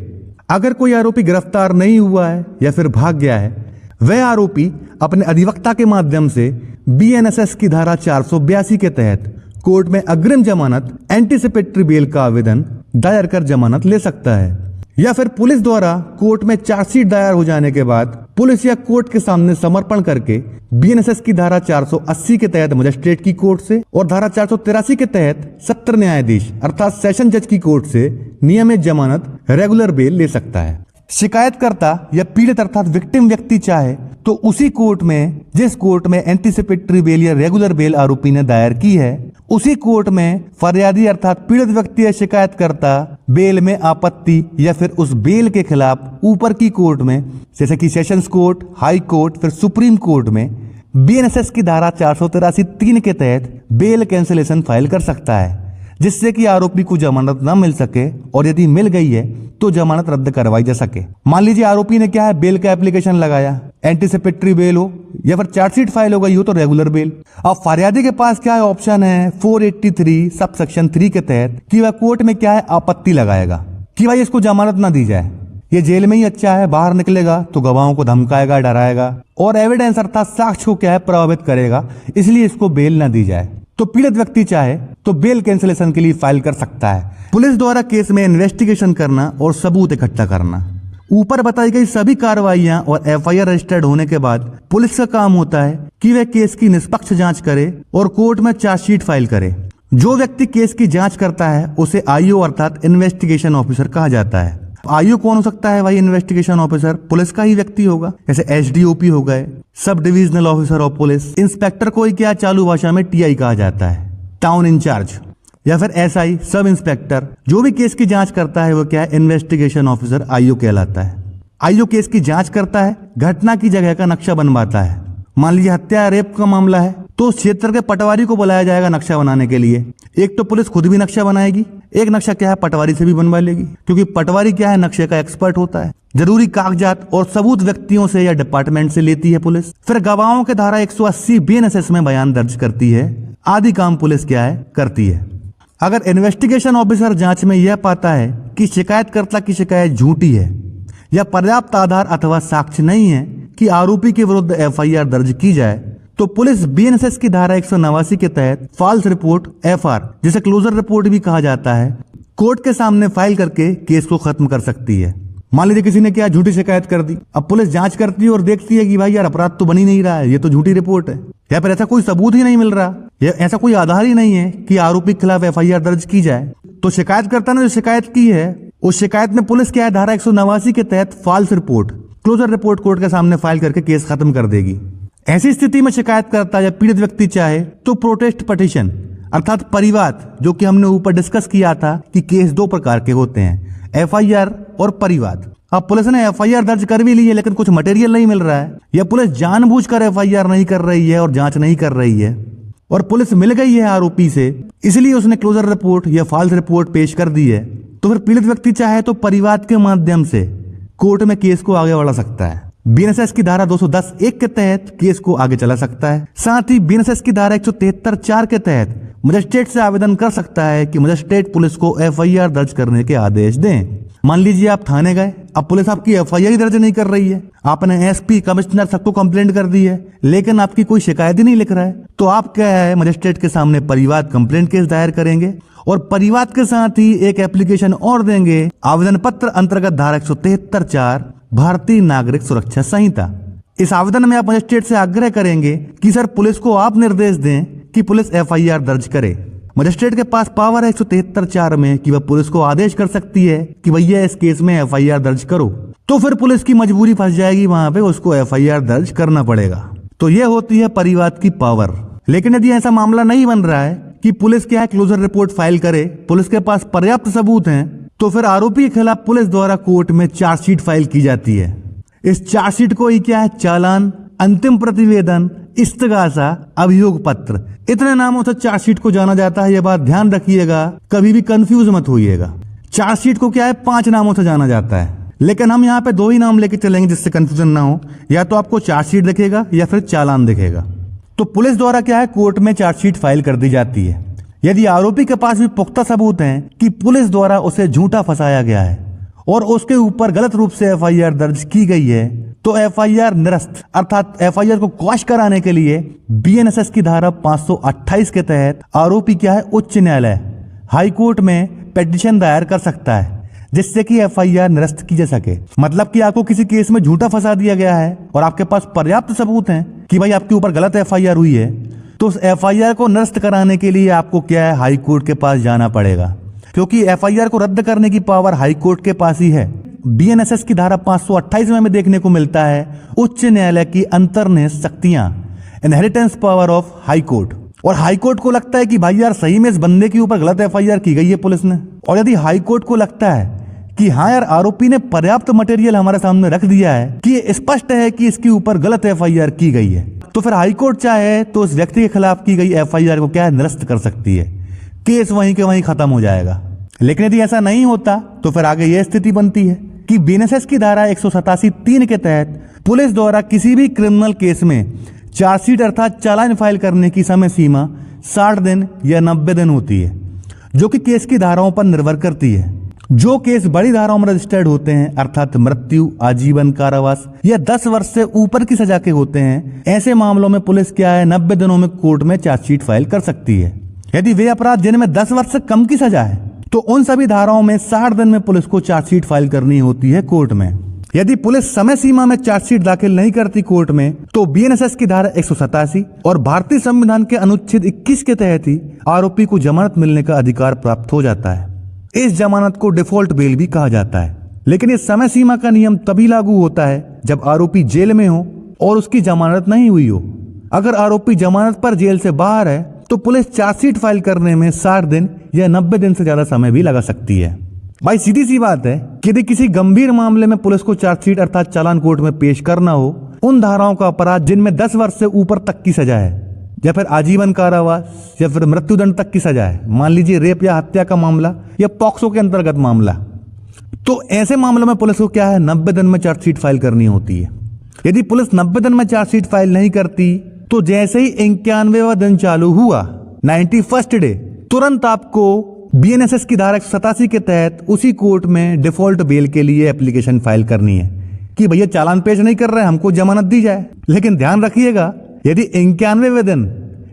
अगर कोई आरोपी गिरफ्तार नहीं हुआ है या फिर भाग गया है, वह आरोपी अपने अधिवक्ता के माध्यम से बीएनएसएस की धारा 482 के तहत कोर्ट में अग्रिम जमानत एंटिसिपेटरी बेल का आवेदन दायर कर जमानत ले सकता है। या फिर पुलिस द्वारा कोर्ट में चार्जशीट दायर हो जाने के बाद पुलिस या कोर्ट के सामने समर्पण करके बीएनएसएस की धारा 480 के तहत मजिस्ट्रेट की कोर्ट से और धारा 483 के तहत सत्र न्यायाधीश अर्थात सेशन जज की कोर्ट से नियमित जमानत रेगुलर बेल ले सकता है। शिकायतकर्ता या पीड़ित अर्थात विक्टिम व्यक्ति चाहे तो उसी कोर्ट में जिस कोर्ट में एंटिसिपेटरी बेल या रेगुलर बेल आरोपी ने दायर की है, उसी कोर्ट में फरियादी अर्थात पीड़ित व्यक्ति या शिकायतकर्ता बेल में आपत्ति या फिर उस बेल के खिलाफ ऊपर की कोर्ट में जैसे कि सेशंस कोर्ट, हाई कोर्ट, फिर सुप्रीम कोर्ट में बीएनएसएस की धारा 483(3) के तहत बेल कैंसिलेशन फाइल कर सकता है, जिससे कि आरोपी को जमानत न मिल सके, और यदि मिल गई है तो जमानत रद्द करवाई जा सके। मान लीजिए आरोपी ने क्या है, बेल का एप्लीकेशन लगाया, एंटिसिपेटरी बेल हो या फिर चार्जशीट फाइल हो गई हो तो रेगुलर बेल। अब फरियादी के पास क्या है, ऑप्शन है 483 सब सेक्शन 3 के तहत कि वह कोर्ट में क्या है आपत्ति लगाएगा कि भाई इसको जमानत ना दी जाए, ये जेल में ही अच्छा है, बाहर निकलेगा तो गवाहों को धमकाएगा, डराएगा और एविडेंस अर्थात साक्ष्य को क्या है प्रभावित करेगा, इसलिए इसको बेल न दी जाए। तो पीड़ित व्यक्ति चाहे तो बेल कैंसिलेशन के लिए फाइल कर सकता है। पुलिस द्वारा केस में इन्वेस्टिगेशन करना और सबूत इकट्ठा करना। ऊपर बताई गई सभी कार्रवाइयां और एफआईआर रजिस्टर्ड होने के बाद पुलिस का काम होता है कि वह केस की निष्पक्ष जांच करे और कोर्ट में चार्जशीट फाइल करे। जो व्यक्ति केस की जांच करता है उसे आईओ अर्थात इन्वेस्टिगेशन ऑफिसर कहा जाता है। आईओ कौन हो सकता है भाई? इन्वेस्टिगेशन ऑफिसर पुलिस का ही व्यक्ति होगा, जैसे एसडीओपी हो गए, sub divisional officer of police. Inspector को ही क्या चालू भाषा में टीआई कहा जाता है, टाउन इंचार्ज, या फिर एसआई सब इंस्पेक्टर। जो भी केस की जांच करता है वो क्या है, इन्वेस्टिगेशन ऑफिसर आईओ कहलाता है। आईओ केस की जांच करता है, घटना की जगह का नक्शा बनवाता है। मान लीजिए हत्या रेप का मामला है तो उस क्षेत्र के पटवारी को बुलाया जाएगा नक्शा बनाने के लिए। एक तो पुलिस खुद भी नक्शा बनाएगी, एक नक्शा क्या है पटवारी से भी बनवा लेगी, क्योंकि पटवारी क्या है नक्शे का एक्सपर्ट होता है। जरूरी कागजात और सबूत व्यक्तियों से या डिपार्टमेंट से लेती है पुलिस। फिर गवाहों के धारा 180 बीएनएसएस में बयान दर्ज करती है। आदि काम पुलिस क्या है करती है। अगर इन्वेस्टिगेशन ऑफिसर जांच में यह पाता है कि शिकायतकर्ता की शिकायत झूठी है या पर्याप्त आधार अथवा साक्ष्य नहीं है कि आरोपी के विरुद्ध एफआईआर दर्ज की जाए, तो पुलिस बीएनएसएस की धारा 189 के तहत फॉल्स रिपोर्ट एफआर, जिसे क्लोजर रिपोर्ट भी कहा जाता है, कोर्ट के सामने फाइल करके केस को खत्म कर सकती है। मान लीजिए किसी ने क्या झूठी शिकायत कर दी, अब पुलिस जांच करती है और देखती है कि भाई यार अपराध तो बन ही नहीं रहा है, ये तो झूठी रिपोर्ट है, या फिर ऐसा कोई सबूत ही नहीं मिल रहा, या ऐसा कोई आधार ही नहीं है कि आरोपी के खिलाफ एफआईआर दर्ज की जाए। तो शिकायतकर्ता ने जो शिकायत की है उस शिकायत में पुलिस क्या है, धारा 189 के तहत false report, closure report court के सामने फाइल करके केस खत्म कर देगी। ऐसी स्थिति में शिकायतकर्ता या पीड़ित व्यक्ति चाहे तो प्रोटेस्ट पटिशन अर्थात परिवाद, जो कि हमने ऊपर डिस्कस किया था कि केस दो प्रकार के होते हैं, एफआईआर और परिवाद। अब पुलिस ने एफआईआर दर्ज कर भी ली है लेकिन कुछ मटेरियल नहीं मिल रहा है, या पुलिस जानबूझकर एफआईआर नहीं कर रही है और जांच नहीं कर रही है, और पुलिस मिल गई है आरोपी से इसलिए उसने क्लोजर रिपोर्ट या फॉल्स रिपोर्ट पेश कर दी है, तो फिर पीड़ित व्यक्ति चाहे तो परिवाद के माध्यम से कोर्ट में केस को आगे बढ़ा सकता है। बीएनएसएस की धारा 210(1) के तहत केस को आगे चला सकता है। साथ ही बीएनएसएस की धारा 173(4) के तहत मजिस्ट्रेट से आवेदन कर सकता है कि मजिस्ट्रेट पुलिस को एफआईआर दर्ज करने के आदेश दें। मान लीजिए आप थाने गए, अब पुलिस आपकी एफआईआर दर्ज नहीं कर रही है, आपने एसपी, कमिश्नर सबको कंप्लेंट कर दी है लेकिन आपकी कोई शिकायत ही नहीं लिख रहा है, तो आप क्या है मजिस्ट्रेट के सामने परिवाद कंप्लेंट केस दायर करेंगे और परिवाद के साथ ही एक एप्लीकेशन और देंगे, आवेदन पत्र अंतर्गत धारा 173(4) भारतीय नागरिक सुरक्षा संहिता। इस आवेदन में आप मजिस्ट्रेट से आग्रह करेंगे कि सर पुलिस को आप निर्देश दें कि पुलिस एफआईआर दर्ज करे। मजिस्ट्रेट के पास पावर है 173(4) में कि वह पुलिस को आदेश कर सकती है कि भैया इस केस में एफआईआर दर्ज करो, तो फिर पुलिस की मजबूरी फंस जाएगी, वहां पे उसको एफआईआर दर्ज करना पड़ेगा। तो यह होती है परिवाद की पावर। लेकिन यदि ऐसा मामला नहीं बन रहा है कि पुलिस क्या है क्लोजर रिपोर्ट फाइल करे, पुलिस के पास पर्याप्त सबूत हैं, तो फिर आरोपी के खिलाफ पुलिस द्वारा कोर्ट में चार्जशीट फाइल की जाती है। इस चार्जशीट को ही क्या है, चालान, अंतिम प्रतिवेदन, इस्तगासा, अभियोग पत्र, इतने नामों से चार्जशीट को जाना जाता है। यह बात ध्यान रखिएगा, कभी भी कंफ्यूज मत होइएगा। चार्जशीट को क्या है 5 नामों से जाना जाता है, लेकिन हम यहाँ पे 2 ही नाम लेके चलेंगे जिससे कंफ्यूजन ना हो, या तो आपको चार्जशीट दिखेगा या फिर चालान दिखेगा। तो पुलिस द्वारा क्या है कोर्ट में चार्जशीट फाइल कर दी जाती है। यदि आरोपी के पास भी पुख्ता सबूत हैं कि पुलिस द्वारा उसे झूठा फंसाया गया है और उसके ऊपर गलत रूप से एफआईआर दर्ज की गई है, तो एफआईआर निरस्त अर्थात एफआईआर को क्वॉश कराने के लिए बीएनएसएस की धारा 528 के तहत आरोपी क्या है उच्च न्यायालय हाई कोर्ट में पिटीशन दायर कर सकता है जिससे कि एफआईआर निरस्त की जा सके। मतलब कि आपको किसी केस में झूठा फंसा दिया गया है और आपके पास पर्याप्त सबूत हैं कि भाई आपके ऊपर गलत एफआईआर हुई है, तो उस एफआईआर को निरस्त कराने के लिए आपको क्या है हाई कोर्ट के पास जाना पड़ेगा, क्योंकि एफआईआर को रद्द करने की पावर हाई कोर्ट के पास ही है। बीएनएसएस की धारा 528 में हमें देखने को मिलता है उच्च न्यायालय की अंतर्निहित शक्तियां, inheritance power of high court. और हाई कोर्ट को लगता है कि भाई यार सही में इस बंदे के ऊपर गलत एफआईआर की गई है पुलिस ने, और यदि हाई कोर्ट को लगता है कि हाँ यार आरोपी ने पर्याप्त मटेरियल हमारे सामने रख दिया है कि ये स्पष्ट है कि इसके ऊपर गलत एफआईआर की गई है, तो फिर हाई कोर्ट चाहे तो उस व्यक्ति के खिलाफ की गई एफआईआर को क्या है निरस्त कर सकती है, केस वहीं के वहीं खत्म हो जाएगा। लेकिन यदि ऐसा नहीं होता तो फिर आगे यह स्थिति बनती है कि बीएनएसएस की धारा 187(3) के तहत पुलिस द्वारा किसी भी क्रिमिनल केस में चार्जशीट अर्थात चालान फाइल करने की समय सीमा 60 दिन या 90 दिन होती है, जो कि केस की धाराओं पर निर्भर करती है। जो केस बड़ी धाराओं में रजिस्टर्ड होते हैं अर्थात मृत्यु, आजीवन कारावास या 10 वर्ष से ऊपर की सजा के होते हैं, ऐसे मामलों में पुलिस क्या है 90 दिनों में कोर्ट में चार्जशीट फाइल कर सकती है। यदि वे अपराध जिनमें 10 वर्ष से कम की सजा है तो उन सभी धाराओं में 60 दिन में पुलिस को चार्जशीट फाइल करनी होती है कोर्ट में। यदि पुलिस समय सीमा में चार्जशीट दाखिल नहीं करती कोर्ट में, तो बीएनएसएस की धारा 187 और भारतीय संविधान के अनुच्छेद 21 के तहत ही आरोपी को जमानत मिलने का अधिकार प्राप्त हो जाता है। इस जमानत को डिफॉल्ट बेल भी कहा जाता है। लेकिन इस समय सीमा का नियम तभी लागू होता है जब आरोपी जेल में हो और उसकी जमानत नहीं हुई हो। अगर आरोपी जमानत पर जेल से बाहर है तो पुलिस चार्जशीट फाइल करने में 60 दिन या 90 दिन से ज्यादा समय भी लगा सकती है। भाई सीधी सी बात है कि यदि किसी गंभीर मामले में पुलिस को चार्जशीट अर्थात चालान कोर्ट में पेश करना हो, उन धाराओं का अपराध जिनमें 10 वर्ष से ऊपर तक की सजा है या फिर आजीवन कारावास या फिर मृत्युदंड तक की सजा है, मान लीजिए रेप या हत्या का मामला या पॉक्सो के अंतर्गत मामला, तो ऐसे मामलों में पुलिस को क्या है 90 दिन में चार्जशीट फाइल करनी होती है। यदि पुलिस 90 दिन में चार्जशीट फाइल नहीं करती तो जैसे ही 91वां दिन चालू हुआ 91st डे, तुरंत आपको बीएनएसएस की धारा 187 के तहत उसी कोर्ट में डिफॉल्ट बेल के लिए एप्लीकेशन फाइल करनी है कि भैया चालान पेश नहीं कर रहे, हमको जमानत दी जाए। लेकिन ध्यान रखिएगा यदि 91वें दिन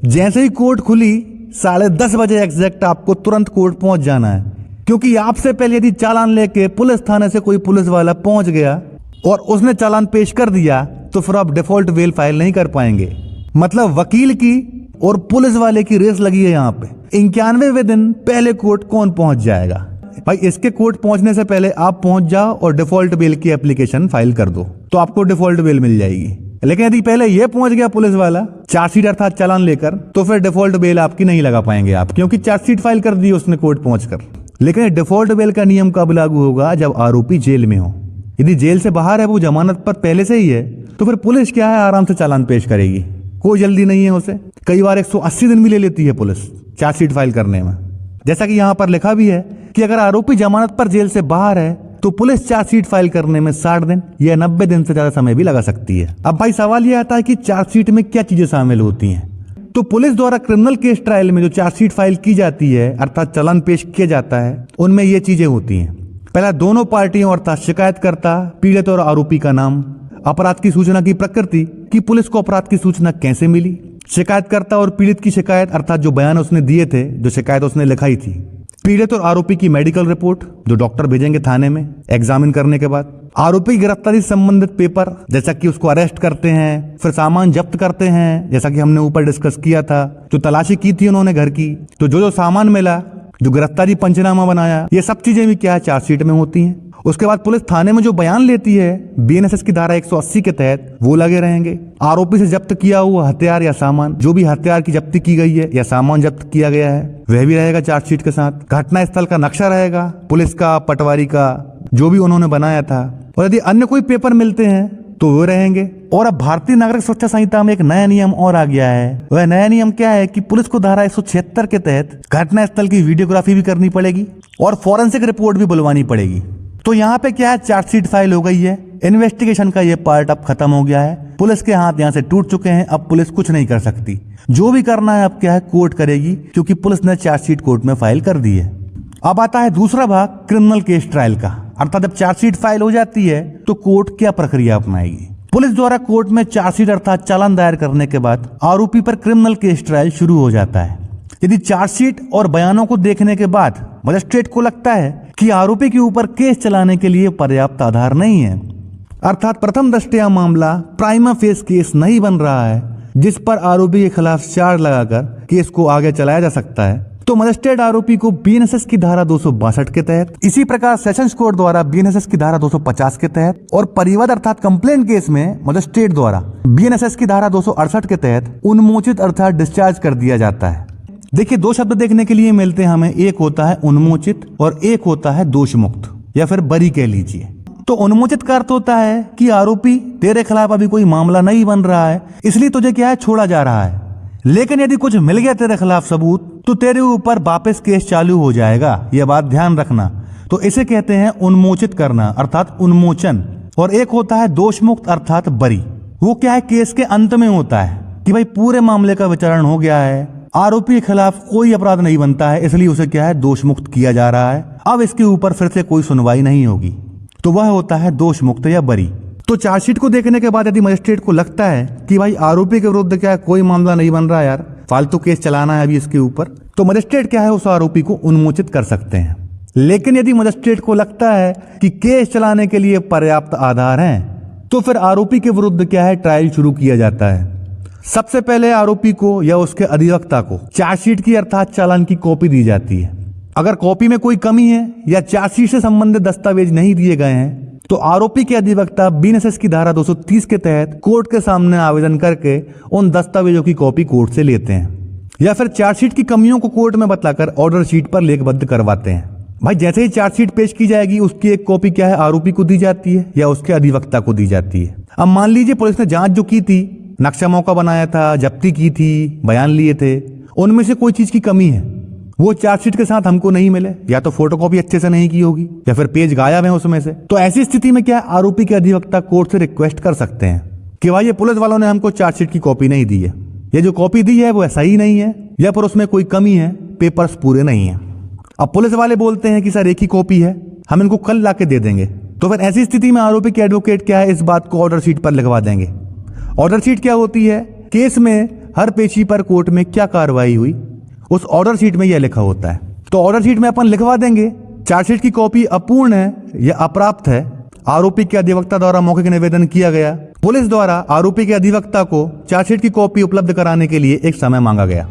जैसे ही कोर्ट खुली 10:30 बजे एग्जैक्ट आपको तुरंत कोर्ट पहुंच जाना है, क्योंकि आपसे पहले यदि चालान लेके पुलिस थाने से कोई पुलिस वाला पहुंच गया और उसने चालान पेश कर दिया तो फिर आप डिफॉल्ट बेल फाइल नहीं कर पाएंगे। मतलब वकील की और पुलिस वाले की रेस लगी है यहाँ पे। 91वें दिन पहले कोर्ट कौन पहुंच जाएगा। भाई इसके कोर्ट पहुंचने से पहले आप पहुंच जाओ और डिफॉल्ट बेल की एप्लीकेशन फाइल कर दो तो आपको डिफॉल्ट बेल मिल जाएगी। लेकिन यदि पहले ये पहुंच गया पुलिस वाला चार्जशीट अर्थात चालान लेकर तो फिर डिफॉल्ट बेल आपकी नहीं लगा पाएंगे आप, क्योंकि चार्जशीट फाइल कर दी उसने कोर्ट पहुंचकर। लेकिन डिफॉल्ट बेल का नियम कब लागू होगा, जब आरोपी जेल में हो। यदि जेल से बाहर है, वो जमानत पर पहले से ही है, तो फिर पुलिस क्या है आराम से चालान पेश करेगी, कोई जल्दी नहीं है उसे। कई बार 180 दिन भी ले लेती है पुलिस चार्जशीट फाइल करने में। जैसा कि यहाँ पर लिखा भी है कि अगर आरोपी जमानत पर जेल से बाहर है तो पुलिस चार्जशीट फाइल करने में 60 दिन या 90 दिन से ज्यादा समय भी लगा सकती है। अब भाई सवाल यह आता है कि चार्जशीट में क्या चीजें शामिल होती हैं। तो पुलिस द्वारा क्रिमिनल केस ट्रायल में जो चार्जशीट फाइल की जाती है अर्थात चालान पेश किया जाता है, उनमें ये चीजें होती हैं। पहला, दोनों पार्टियों अर्थात शिकायतकर्ता, पीड़ित और आरोपी का नाम, अपराध की सूचना की प्रकृति कि पुलिस को अपराध की सूचना कैसे मिली, शिकायतकर्ता और पीड़ित की शिकायत अर्थात जो बयान उसने दिए थे, जो शिकायत उसने लिखाई थी, पीड़ित और आरोपी की मेडिकल रिपोर्ट जो डॉक्टर भेजेंगे थाने में एग्जामिन करने के बाद, आरोपी की गिरफ्तारी से संबंधित पेपर जैसा कि उसको अरेस्ट करते हैं, फिर सामान जब्त करते हैं जैसा कि हमने ऊपर डिस्कस किया था, जो तलाशी की थी उन्होंने घर की, तो जो सामान मिला, जो गिरफ्तारी पंचनामा बनाया, ये सब चीजें भी क्या है चार्जशीट में होती हैं। उसके बाद पुलिस थाने में जो बयान लेती है बीएनएसएस की धारा 180 के तहत वो लगे रहेंगे। आरोपी से जब्त किया हुआ हथियार या सामान, जो भी हथियार की जब्ती की गई है या सामान जब्त किया गया है वह भी रहेगा चार्जशीट के साथ। घटना स्थल का नक्शा रहेगा पुलिस का, पटवारी का, जो भी उन्होंने बनाया था, और यदि अन्य कोई पेपर मिलते हैं तो वो रहेंगे। और अब भारतीय नागरिक सुरक्षा संहिता में एक नया नियम और आ गया है। वह नया नियम क्या है कि पुलिस को धारा 176 के तहत घटना स्थल की वीडियोग्राफी भी करनी पड़ेगी और फॉरेंसिक रिपोर्ट भी बुलवानी पड़ेगी। तो यहाँ पे क्या है, चार्जशीट फाइल हो गई है, इन्वेस्टिगेशन का ये पार्ट अब खत्म हो गया है, पुलिस के हाथ यहाँ से टूट चुके हैं। अब पुलिस कुछ नहीं कर सकती, जो भी करना है अब क्या है कोर्ट करेगी, क्योंकि पुलिस ने चार्जशीट कोर्ट में फाइल कर दी है। अब आता है दूसरा भाग क्रिमिनल केस ट्रायल का, अर्थात जब चार्जशीट फाइल हो जाती है तो कोर्ट क्या प्रक्रिया अपनाएगी। पुलिस द्वारा कोर्ट में चार्जशीट अर्थात चालान दायर करने के बाद आरोपी पर क्रिमिनल केस ट्रायल शुरू हो जाता है। यदि चार्जशीट और बयानों को देखने के बाद मजिस्ट्रेट को लगता है कि आरोपी के ऊपर केस चलाने के लिए पर्याप्त आधार नहीं है, अर्थात प्रथम दृष्टया मामला प्राइमा फेस केस नहीं बन रहा है जिस पर आरोपी के खिलाफ चार्ज लगाकर केस को आगे चलाया जा सकता है, तो मजिस्ट्रेट आरोपी को बीएनएसएस की धारा 262 के तहत, इसी प्रकार सेशंस कोर्ट द्वारा बीएनएसएस की धारा 250 के तहत, और परिवाद अर्थात कंप्लेंट केस में मजिस्ट्रेट द्वारा बीएनएसएस की धारा 268 के तहत उन्मोचित अर्थात डिस्चार्ज कर दिया जाता है। देखिए, दो शब्द देखने के लिए मिलते हैं हमें, एक होता है उन्मोचित और एक होता है दोष मुक्त या फिर बरी कह लीजिए। तो उन्मोचित का अर्थ होता है कि आरोपी तेरे खिलाफ अभी कोई मामला नहीं बन रहा है, इसलिए तुझे क्या है छोड़ा जा रहा है, लेकिन यदि कुछ मिल गया तेरे खिलाफ सबूत तो तेरे ऊपर वापस केस चालू हो जाएगा, यह बात ध्यान रखना। तो इसे कहते हैं उन्मोचित करना अर्थात उन्मोचन। और एक होता है दोष मुक्त अर्थात बरी, वो क्या है केस के अंत में होता है कि भाई पूरे मामले का विचारण हो गया है, आरोपी के खिलाफ कोई अपराध नहीं बनता है, इसलिए उसे क्या है दोष मुक्त किया जा रहा है, अब इसके ऊपर फिर से कोई सुनवाई नहीं होगी, तो वह होता है दोष मुक्त या बरी। तो चार्जशीट को देखने के बाद यदि मजिस्ट्रेट को लगता है कि भाई आरोपी के विरुद्ध क्या है कोई मामला नहीं बन रहा यार, फालतू केस चलाना है अभी इसके ऊपर, तो मजिस्ट्रेट क्या है उस आरोपी को उन्मोचित कर सकते हैं। लेकिन यदि मजिस्ट्रेट को लगता है कि केस चलाने के लिए पर्याप्त आधार हैं, तो फिर आरोपी के विरुद्ध क्या है ट्रायल शुरू किया जाता है। सबसे पहले आरोपी को या उसके अधिवक्ता को चार्जशीट की अर्थात चालान की कॉपी दी जाती है। अगर कॉपी में कोई कमी है या चार्जशीट से संबंधित दस्तावेज नहीं दिए गए हैं तो आरोपी के अधिवक्ता बीएनएसएस की धारा 230 के तहत कोर्ट के सामने आवेदन करके उन दस्तावेजों की कॉपी कोर्ट से लेते हैं या फिर चार्जशीट की कमियों को कोर्ट में बताकर ऑर्डर शीट पर लेखबद्ध करवाते हैं। भाई जैसे ही चार्जशीट पेश की जाएगी उसकी एक कॉपी क्या है आरोपी को दी जाती है या उसके अधिवक्ता को दी जाती है। अब मान लीजिए पुलिस ने जांच जो की थी, नक्शा मौका बनाया था, जब्ती की थी, बयान लिए थे, उनमें से कोई चीज की कमी है, वो चार्जशीट के साथ हमको नहीं मिले, या तो फोटोकॉपी अच्छे से नहीं की होगी या फिर पेज गायब है उसमें से, तो ऐसी स्थिति में क्या आरोपी के अधिवक्ता कोर्ट से रिक्वेस्ट कर सकते हैं कि भाई ये पुलिस वालों ने हमको चार्जशीट की कॉपी नहीं दी है, ये जो कॉपी दी है वो सही नहीं है या फिर उसमें कोई कमी है, पेपर्स पूरे नहीं है। अब पुलिस वाले बोलते हैं कि सर एक ही कॉपी है, हम इनको कल ला के दे देंगे, तो फिर ऐसी स्थिति में आरोपी के एडवोकेट क्या है इस बात को ऑर्डर शीट पर लिखवा देंगे। ऑर्डर शीट क्या होती है, केस में हर पेशी पर कोर्ट में क्या कार्रवाई हुई उस ऑर्डर शीट में यह लिखा होता है। तो ऑर्डर शीट में अपन लिखवा देंगे चार्जशीट की कॉपी अपूर्ण है या अप्राप्त है, आरोपी के अधिवक्ता द्वारा मौखिक निवेदन किया गया, पुलिस द्वारा आरोपी के अधिवक्ता को चार्जशीट की कॉपी उपलब्ध कराने के लिए एक समय मांगा गया।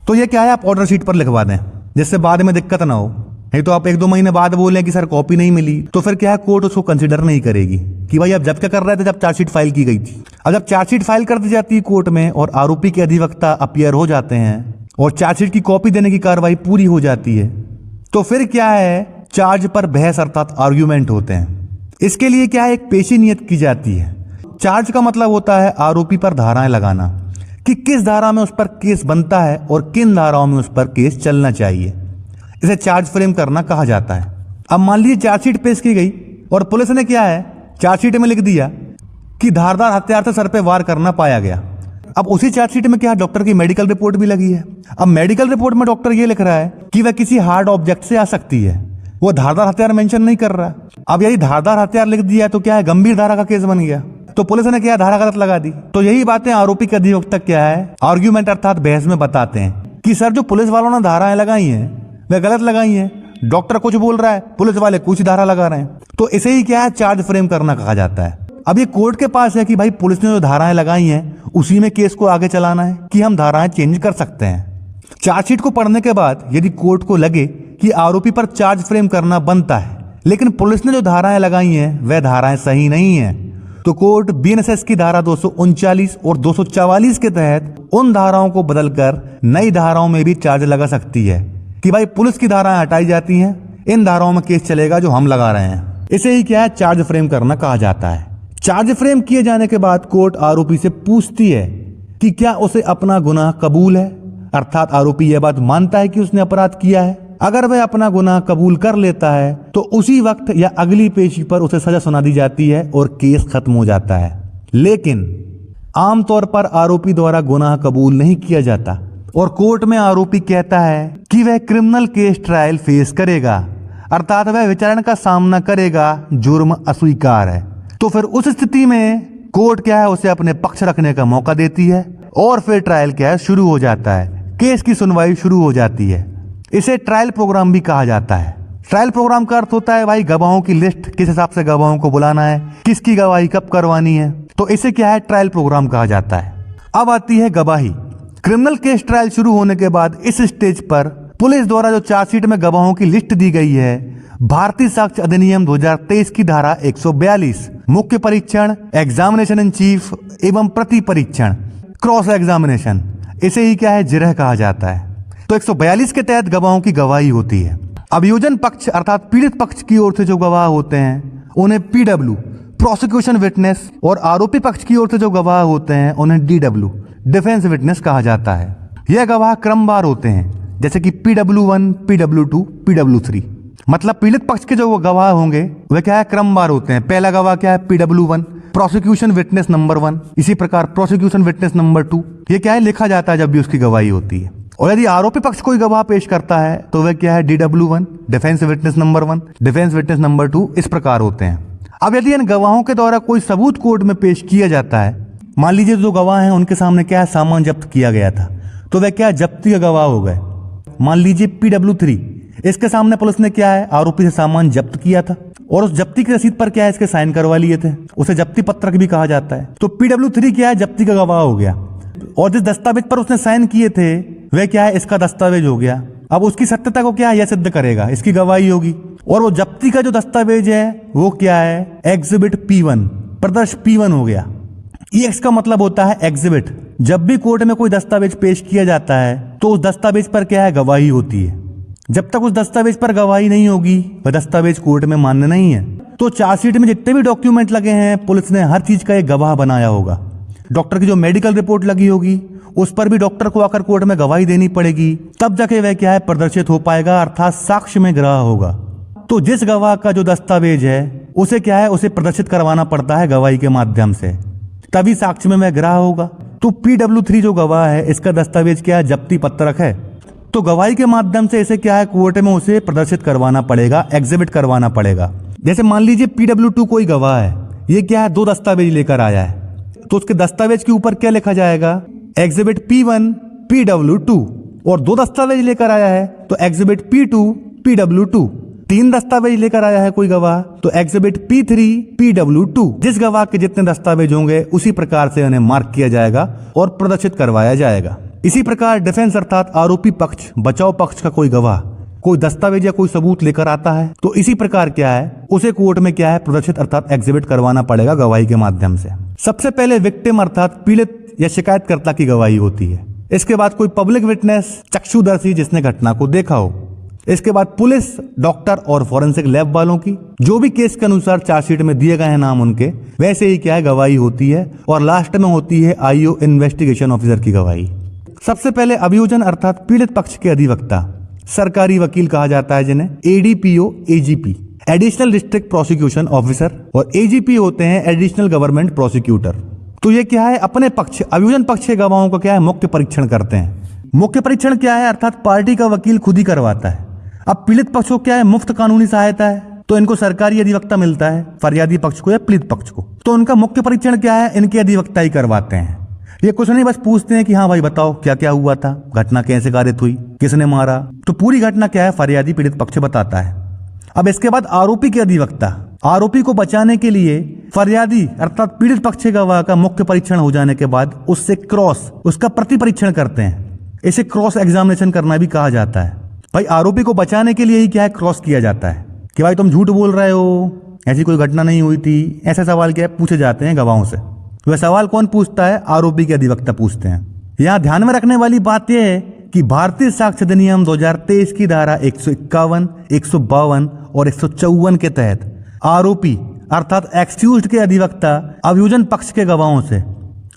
तो ये क्या है, आप ऑर्डर शीट पर लिखवा दें जिससे बाद में दिक्कत ना हो। नहीं तो आप 1-2 महीने बाद बोलें कि सर कॉपी नहीं मिली, तो फिर क्या है, कोर्ट उसको कंसिडर नहीं करेगी कि भाई आप जब क्या कर रहे थे जब चार्जशीट फाइल की गई थी। अब जब चार्जशीट फाइल कर दी जाती है कोर्ट में और आरोपी के अधिवक्ता अपीयर हो जाते हैं और चार्जशीट की कॉपी देने की कार्रवाई पूरी हो जाती है, तो फिर क्या है, चार्ज पर बहस अर्थात आर्ग्यूमेंट होते हैं। इसके लिए क्या है, एक पेशी नियत की जाती है। चार्ज का मतलब होता है आरोपी पर धाराएं लगाना कि किस धारा में उस पर केस बनता है और किन धाराओं में उस पर केस चलना चाहिए। इसे चार्ज फ्रेम करना कहा जाता है। अब मान लीजिए चार्जशीट पेश की गई और पुलिस ने क्या है, चार्जशीट में लिख दिया कि धारदार हथियार से सर पे वार करना पाया गया। अब उसी चार्जशीट में क्या है, डॉक्टर की मेडिकल रिपोर्ट भी लगी है। अब मेडिकल रिपोर्ट में डॉक्टर ये लिख रहा है कि वह किसी हार्ड ऑब्जेक्ट से आ सकती है, वो धारदार हथियार मेंशन नहीं कर रहा। अब यदि धारदार हथियार लिख दिया तो क्या है, गंभीर धारा का केस बन गया। तो पुलिस ने क्या, धारा गलत लगा दी। तो यही बातें आरोपी के अधिवक्ता क्या है, आर्ग्यूमेंट अर्थात बहस में बताते हैं कि सर जो पुलिस वालों ने धाराएं लगाई हैं वह गलत लगाई हैं। डॉक्टर कुछ बोल रहा है, पुलिस वाले कुछ धारा लगा रहे हैं। तो इसे ही क्या है, चार्ज फ्रेम करना कहा जाता है। अब ये कोर्ट के पास है कि भाई पुलिस ने जो धाराएं लगाई हैं उसी में केस को आगे चलाना है कि हम धाराएं चेंज कर सकते हैं। चार्जशीट को पढ़ने के बाद यदि कोर्ट को लगे कि आरोपी पर चार्ज फ्रेम करना बनता है लेकिन पुलिस ने जो धाराएं लगाई हैं वह धाराएं सही नहीं है, तो कोर्ट बीएनएसएस की धारा 239 और 244 के तहत उन धाराओं को बदलकर नई धाराओं में भी चार्ज लगा सकती है कि भाई पुलिस की धाराएं हटाई जाती हैं, इन धाराओं में केस चलेगा जो हम लगा रहे हैं। इसे ही क्या है, चार्ज फ्रेम करना कहा जाता है। चार्ज फ्रेम किए जाने के बाद कोर्ट आरोपी से पूछती है कि क्या उसे अपना गुनाह कबूल है, अर्थात आरोपी यह बात मानता है कि उसने अपराध किया है। अगर वह अपना गुनाह कबूल कर लेता है तो उसी वक्त या अगली पेशी पर उसे सजा सुना दी जाती है और केस खत्म हो जाता है। लेकिन आमतौर पर आरोपी द्वारा गुनाह कबूल नहीं किया जाता और कोर्ट में आरोपी कहता है कि वह क्रिमिनल केस ट्रायल फेस करेगा, अर्थात वह विचारण का सामना करेगा, जुर्म अस्वीकार है। तो फिर उस स्थिति में कोर्ट क्या है, उसे अपने पक्ष रखने का मौका देती है और फिर ट्रायल क्या है, शुरू हो जाता है, केस की सुनवाई शुरू हो जाती है। इसे ट्रायल प्रोग्राम भी कहा जाता है। ट्रायल प्रोग्राम का अर्थ होता है भाई गवाहों की लिस्ट, किस हिसाब से गवाहों को बुलाना है, किसकी गवाही कब करवानी है, तो इसे क्या है, ट्रायल प्रोग्राम कहा जाता है। अब आती है गवाही। क्रिमिनल केस ट्रायल शुरू होने के बाद इस स्टेज पर पुलिस द्वारा जो चार्जशीट में गवाहों की लिस्ट दी गई है, भारतीय साक्ष्य अधिनियम 2023 की धारा 142 मुख्य परीक्षण, एग्जामिनेशन इन चीफ एवं प्रति परीक्षण, क्रॉस एग्जामिनेशन, इसे ही क्या है, जिरह कहा जाता है। तो 142 के तहत गवाहों की गवाही होती है। अभियोजन पक्ष अर्थात पीड़ित पक्ष की ओर से जो गवाह होते हैं उन्हें पीडब्ल्यू प्रोसिक्यूशन विटनेस और आरोपी पक्ष की ओर से जो गवाह होते हैं उन्हें डीडब्ल्यू डिफेंस विटनेस कहा जाता है। यह गवाह क्रमवार होते हैं, जैसे कि PW1, PW2, PW3। मतलब पीड़ित पक्ष के जो गवाह होंगे वे क्या है, क्रमवार होते हैं। पहला गवाह क्या है, PW1 प्रोसिक्यूशन विटनेस नंबर 1, इसी प्रकार प्रोसिक्यूशन विटनेस नंबर 2। ये क्या है, लिखा जाता है जब भी उसकी गवाही होती है। और यदि आरोपी पक्ष कोई गवाह पेश करता है तो वह क्या है, DW1 defence witness number 1, defence witness number 2, इस प्रकार होते हैं। अब यदि इन गवाहों के द्वारा कोई सबूत कोर्ट में पेश किया जाता है, मान लीजिए जो गवाह हैं उनके सामने क्या है, सामान जब्त किया गया था, तो वह क्या है, जब्ती के गवाह हो गए। मान लीजिए PW3, इसके सामने पुलिस ने क्या है, आरोपी से सामान जब्त किया था और उस जब्ती की रसीद पर क्या है, इसके साइन करवा लिए थे, उसे जब्ती पत्रक भी कहा जाता है। तो PW3 क्या है, जब्ती का गवाह हो गया और जिस दस्तावेज पर उसने साइन किए थे वह क्या है, इसका दस्तावेज हो गया। अब उसकी सत्यता को क्या है, यह सिद्ध करेगा, इसकी गवाही होगी। और वो जब्ती का जो दस्तावेज है वो क्या है, एग्जिबिट P1, प्रदर्श P1 हो गया। EX का मतलब होता है एग्जिबिट। जब भी कोर्ट में कोई दस्तावेज पेश किया जाता है तो उस दस्तावेज पर क्या है, गवाही होती है। जब तक उस दस्तावेज पर गवाही नहीं होगी वह दस्तावेज कोर्ट में मान्य नहीं है। तो चार्जशीट में जितने भी डॉक्यूमेंट लगे हैं पुलिस ने हर चीज का एक गवाह बनाया होगा। डॉक्टर की जो मेडिकल रिपोर्ट लगी होगी उस पर भी डॉक्टर को आकर कोर्ट में गवाही देनी पड़ेगी, तब जाके वह क्या है, प्रदर्शित हो पाएगा, अर्थात साक्ष्य में ग्रह होगा। तो जिस गवाह का जो दस्तावेज है उसे क्या है, उसे प्रदर्शित करवाना पड़ता है गवाही के माध्यम से, तभी साक्ष्य में वह ग्रह होगा। तो PW3 जो गवाह है इसका दस्तावेज क्या है, जब्ती पत्रक है। तो गवाही के माध्यम से इसे क्या है, कोर्ट में उसे प्रदर्शित करवाना पड़ेगा, एग्जिबिट करवाना पड़ेगा। जैसे मान लीजिए PW2 कोई गवाह है, ये क्या है, 2 दस्तावेज लेकर आया है, तो उसके दस्तावेज के ऊपर क्या लिखा जाएगा, एग्जिबिट P1 PW2। और 2 दस्तावेज लेकर आया है तो एग्जिबिट P2 PW2। 3 दस्तावेज लेकर आया है कोई गवाह तो एग्जिबिट P3 PW2 जिस गवाह के जितने दस्तावेज होंगे उसी प्रकार से उन्हें मार्क किया जाएगा और प्रदर्शित करवाया जाएगा। इसी प्रकार डिफेंस अर्थात आरोपी पक्ष, बचाव पक्ष का कोई गवाह कोई दस्तावेज या कोई सबूत लेकर आता है तो इसी प्रकार क्या है उसे कोर्ट में क्या है प्रदर्शित अर्थात एग्जिबिट करवाना पड़ेगा गवाही के माध्यम से। सबसे पहले विक्टिम अर्थात पीड़ित या शिकायतकर्ता की गवाही होती है। इसके बाद कोई पब्लिक विटनेस, चक्षुदर्शी जिसने घटना को देखा हो। इसके बाद पुलिस, डॉक्टर और फॉरेंसिक लैब वालों की जो भी केस के अनुसार चार्जशीट में दिए गए हैं नाम उनके वैसे ही क्या है गवाही होती है। और लास्ट में होती है आईओ इन्वेस्टिगेशन ऑफिसर की गवाही। सबसे पहले अभियोजन अर्थात पीड़ित पक्ष के अधिवक्ता, सरकारी वकील कहा जाता है जिन्हें ADPO, AGP additional district prosecution officer और एजीपी होते हैं एडिशनल गवर्नमेंट प्रोसिक्यूटर। तो ये क्या है अपने पक्ष अभियोजन पक्ष के गवाहों का क्या है मुख्य परीक्षण करते हैं। मुख्य परीक्षण क्या है अर्थात पार्टी का वकील खुद ही करवाता है। अब पीड़ित पक्ष को क्या है मुफ्त कानूनी सहायता है तो इनको सरकारी अधिवक्ता मिलता है, फरियादी पक्ष को या पीड़ित पक्ष को। तो उनका मुख्य परीक्षण क्या है इनके अधिवक्ता ही करवाते हैं। ये कुछ नहीं बस पूछते हैं कि हाँ भाई बताओ क्या क्या हुआ था, घटना कैसे कारित हुई, किसने मारा। तो पूरी घटना क्या है फरियादी पीड़ित पक्ष बताता है। अब इसके बाद आरोपी के अधिवक्ता आरोपी को बचाने के लिए फरियादी अर्थात पीड़ित पक्ष के गवाह का मुख्य परीक्षण हो जाने के बाद उससे क्रॉस उसका प्रति परीक्षण करते हैं। इसे क्रॉस एग्जामिनेशन करना भी कहा जाता है। भाई आरोपी को बचाने के लिए ही क्या है क्रॉस किया जाता है कि भाई तुम झूठ बोल रहे हो, ऐसी कोई घटना नहीं हुई थी। ऐसे सवाल क्या है पूछे जाते हैं गवाहों से। वह सवाल कौन पूछता है आरोपी के अधिवक्ता पूछते हैं। यहाँ ध्यान में रखने वाली बात यह है कि भारतीय साक्ष्य अधिनियम 2023 की धारा 151, 152 और 154 के तहत आरोपी अर्थात एक्सक्यूज्ड के अधिवक्ता अभियोजन पक्ष के गवाहों से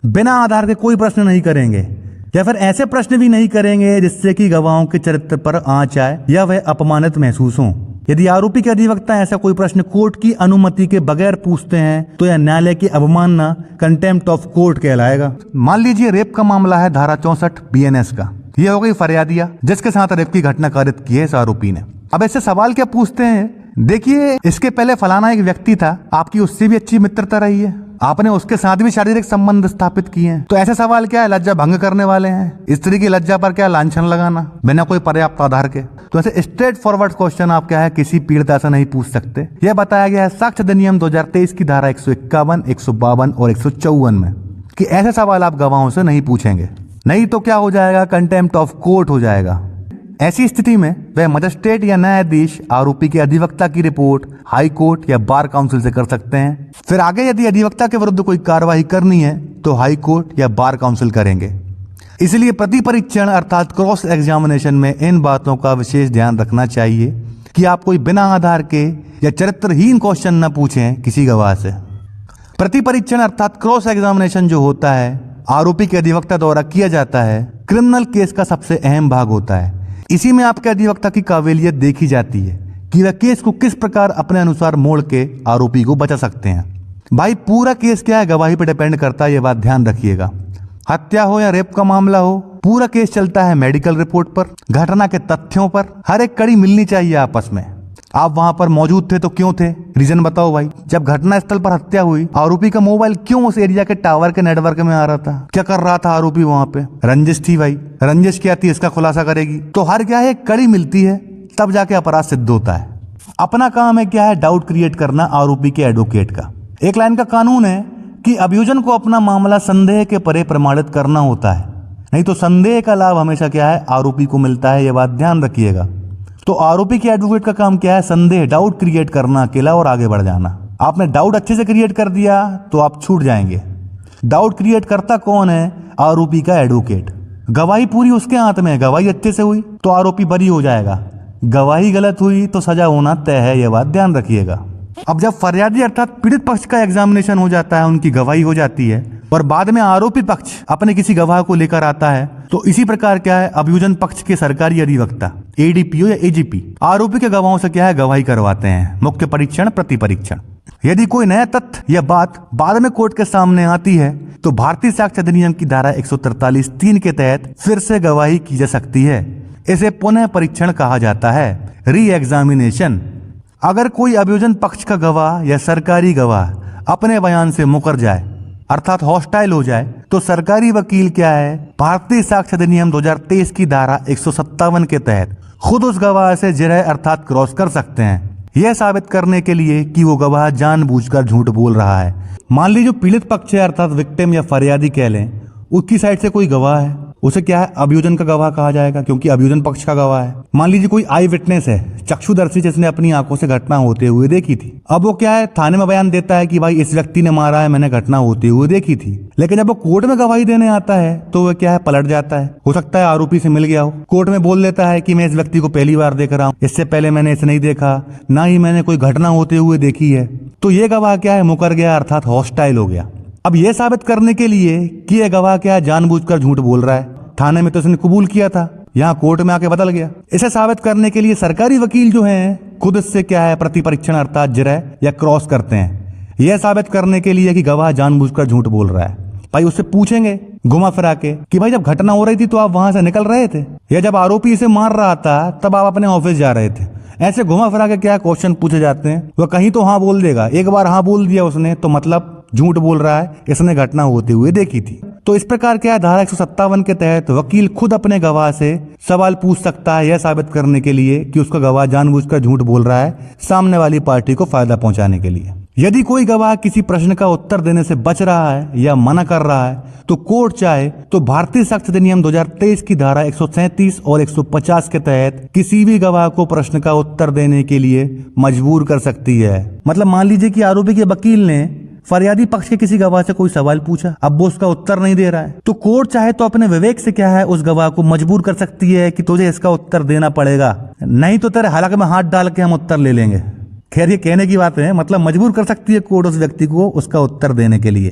बिना आधार के कोई प्रश्न नहीं करेंगे या फिर ऐसे प्रश्न भी नहीं करेंगे जिससे कि गवाहों के चरित्र पर आंच आए या वह अपमानित महसूस हो। यदि आरोपी के अधिवक्ता ऐसा कोई प्रश्न कोर्ट की अनुमति के बगैर पूछते हैं तो यह न्यायालय की अवमानना कंटेम्प्ट ऑफ कोर्ट कहलाएगा। मान लीजिए रेप का मामला है धारा 64 BNS का। यह हो गई फरियादिया जिसके साथ रेप की घटना कारित की है इस आरोपी ने। अब ऐसे सवाल क्या पूछते हैं, देखिए इसके पहले फलाना एक व्यक्ति था, आपकी उससे भी अच्छी मित्रता रही है, आपने उसके साथ भी शारीरिक संबंध स्थापित किए हैं। तो ऐसे सवाल क्या है लज्जा भंग करने वाले हैं। स्त्री की लज्जा पर क्या लांछन लगाना बिना कोई पर्याप्त आधार के। तो ऐसे स्ट्रेट फॉरवर्ड क्वेश्चन आप क्या है किसी पीड़ित ऐसा नहीं पूछ सकते। यह बताया गया है साक्ष्य अधिनियम 2023 की धारा 151, 152 और 154 में कि ऐसे सवाल आप गवाहों से नहीं पूछेंगे, नहीं तो क्या हो जाएगा कंटेम्प्ट ऑफ कोर्ट हो जाएगा। ऐसी स्थिति में वह मजिस्ट्रेट या न्यायाधीश आरोपी के अधिवक्ता की रिपोर्ट हाई कोर्ट या बार काउंसिल से कर सकते हैं। फिर आगे यदि अधिवक्ता के विरुद्ध कोई कार्रवाई करनी है तो हाई कोर्ट या बार काउंसिल करेंगे। इसलिए प्रति परीक्षण अर्थात क्रॉस एग्जामिनेशन में इन बातों का विशेष ध्यान रखना चाहिए कि आप कोई बिना आधार के या चरित्रहीन क्वेश्चन न पूछें किसी गवाह से। प्रति परीक्षण अर्थात क्रॉस एग्जामिनेशन जो होता है आरोपी के अधिवक्ता द्वारा किया जाता है क्रिमिनल केस का सबसे अहम भाग होता है। इसी में आपके अधिवक्ता की काबिलियत देखी जाती है कि वह केस को किस प्रकार अपने अनुसार मोड़ के आरोपी को बचा सकते हैं। भाई पूरा केस क्या है गवाही पर डिपेंड करता है, ये बात ध्यान रखिएगा। हत्या हो या रेप का मामला हो पूरा केस चलता है मेडिकल रिपोर्ट पर, घटना के तथ्यों पर। हर एक कड़ी मिलनी चाहिए आपस में। आप वहां पर मौजूद थे तो क्यों थे, रीजन बताओ भाई। जब घटना स्थल पर हत्या हुई आरोपी का मोबाइल क्यों उस एरिया के टावर के नेटवर्क में आ रहा था, क्या कर रहा था आरोपी वहां पे। रंजिश थी भाई, रंजिश क्या थी इसका खुलासा करेगी। तो हर क्या है कड़ी मिलती है तब जाके अपराध सिद्ध होता है। अपना काम है क्या है डाउट क्रिएट करना आरोपी के एडवोकेट का। एक लाइन का कानून है कि अभियोजन को अपना मामला संदेह के परे प्रमाणित करना होता है, नहीं तो संदेह का लाभ हमेशा क्या है आरोपी को मिलता है, यह बात ध्यान रखिएगा। तो आरोपी के एडवोकेट का काम क्या है संदेह डाउट क्रिएट करना अकेला और आगे बढ़ जाना। आपने डाउट अच्छे से क्रिएट कर दिया तो आप छूट जाएंगे। डाउट क्रिएट करता कौन है आरोपी का एडवोकेट। गवाही पूरी उसके हाथ में है, गवाही अच्छे से हुई तो आरोपी बरी हो जाएगा, गवाही गलत हुई तो सजा होना तय है, यह बात ध्यान रखिएगा। अब जब फरियादी अर्थात पीड़ित पक्ष का एग्जामिनेशन हो जाता है, उनकी गवाही हो जाती है और बाद में आरोपी पक्ष अपने किसी गवाह को लेकर आता है तो इसी प्रकार क्या है अभियोजन पक्ष के सरकारी अधिवक्ता एडीपीओ या एजीपी आरोपी के गवाहों से क्या है गवाही करवाते हैं, मुख्य परीक्षण प्रति परीक्षण। यदि कोई नया तथ्य या बात बाद में कोर्ट के सामने आती है तो भारतीय साक्ष्य अधिनियम की धारा 143(3) के तहत फिर से गवाही की जा सकती है। इसे पुनः परीक्षण कहा जाता है, री एग्जामिनेशन। अगर कोई अभियोजन पक्ष का गवाह या सरकारी गवाह अपने बयान से मुकर जाए अर्थात हॉस्टाइल हो जाए तो सरकारी वकील क्या है भारतीय साक्ष्य अधिनियम 2023 की धारा 157 के तहत खुद उस गवाह से जिरह अर्थात क्रॉस कर सकते हैं, यह साबित करने के लिए कि वो गवाह जानबूझकर झूठ बोल रहा है। मान लीजिए जो पीड़ित पक्ष है अर्थात विक्टिम या फरियादी कह लें, उसकी साइड से कोई गवाह है, उसे क्या है अभियोजन का गवाह कहा जाएगा क्योंकि अभियोजन पक्ष का गवाह है। मान लीजिए कोई आई विटनेस है, चक्षुदर्शी जिसने अपनी आंखों से घटना होते हुए देखी थी। अब वो क्या है थाने में बयान देता है कि भाई इस व्यक्ति ने मारा है, मैंने घटना होते हुए देखी थी। लेकिन जब वो कोर्ट में गवाही देने आता है तो वह क्या है पलट जाता है। हो सकता है आरोपी से मिल गया हो, कोर्ट में बोल देता है कि मैं इस व्यक्ति को पहली बार देख रहा हूँ, इससे पहले मैंने इसे नहीं देखा, ना ही मैंने कोई घटना होते हुए देखी है। तो ये गवाह क्या है मुकर गया अर्थात हॉस्टाइल हो गया। अब यह साबित करने के लिए कि यह गवाह क्या है जानबूझकर झूठ बोल रहा है, थाने में तो उसने कबूल किया था, यहाँ कोर्ट में आके बदल गया। इसे साबित करने के लिए सरकारी वकील जो हैं खुद इससे क्या है प्रति परीक्षण अर्थात जिरह या क्रॉस करते हैं, यह साबित करने के लिए कि गवाह जानबूझकर झूठ बोल रहा है। भाई उससे पूछेंगे घुमा फिरा के कि भाई जब घटना हो रही थी तो आप वहां से निकल रहे थे, या जब आरोपी इसे मार रहा था तब आप अपने ऑफिस जा रहे थे। ऐसे घुमा फिरा के क्या क्वेश्चन पूछे जाते हैं। वह कहीं तो हाँ बोल देगा, एक बार हाँ बोल दिया उसने तो मतलब झूठ बोल रहा है, इसने घटना होते हुए देखी थी। तो इस प्रकार क्या है धारा 157 के तहत वकील खुद अपने गवाह से सवाल पूछ सकता है, यह साबित करने के लिए कि उसका गवाह जानबूझकर झूठ बोल रहा है सामने वाली पार्टी को फायदा पहुंचाने के लिए। यदि कोई गवाह किसी प्रश्न का उत्तर देने से बच रहा है या मना कर रहा है तो कोर्ट चाहे तो भारतीय साक्ष्य अधिनियम 2023 की धारा 137 और 150 के तहत किसी भी गवाह को प्रश्न का उत्तर देने के लिए मजबूर कर सकती है। मतलब मान लीजिए कि आरोपी के वकील ने फरियादी पक्ष के किसी गवाह से कोई सवाल पूछा, अब वो उसका उत्तर नहीं दे रहा है, तो कोर्ट चाहे तो अपने विवेक से क्या है उस गवाह को मजबूर कर सकती है कि तुझे इसका उत्तर देना पड़ेगा, नहीं तो तेरे हलक में हाथ डाल के हम उत्तर ले लेंगे। खैर ये कहने की बात है, मतलब मजबूर कर सकती है कोर्ट उस व्यक्ति को उसका उत्तर देने के लिए,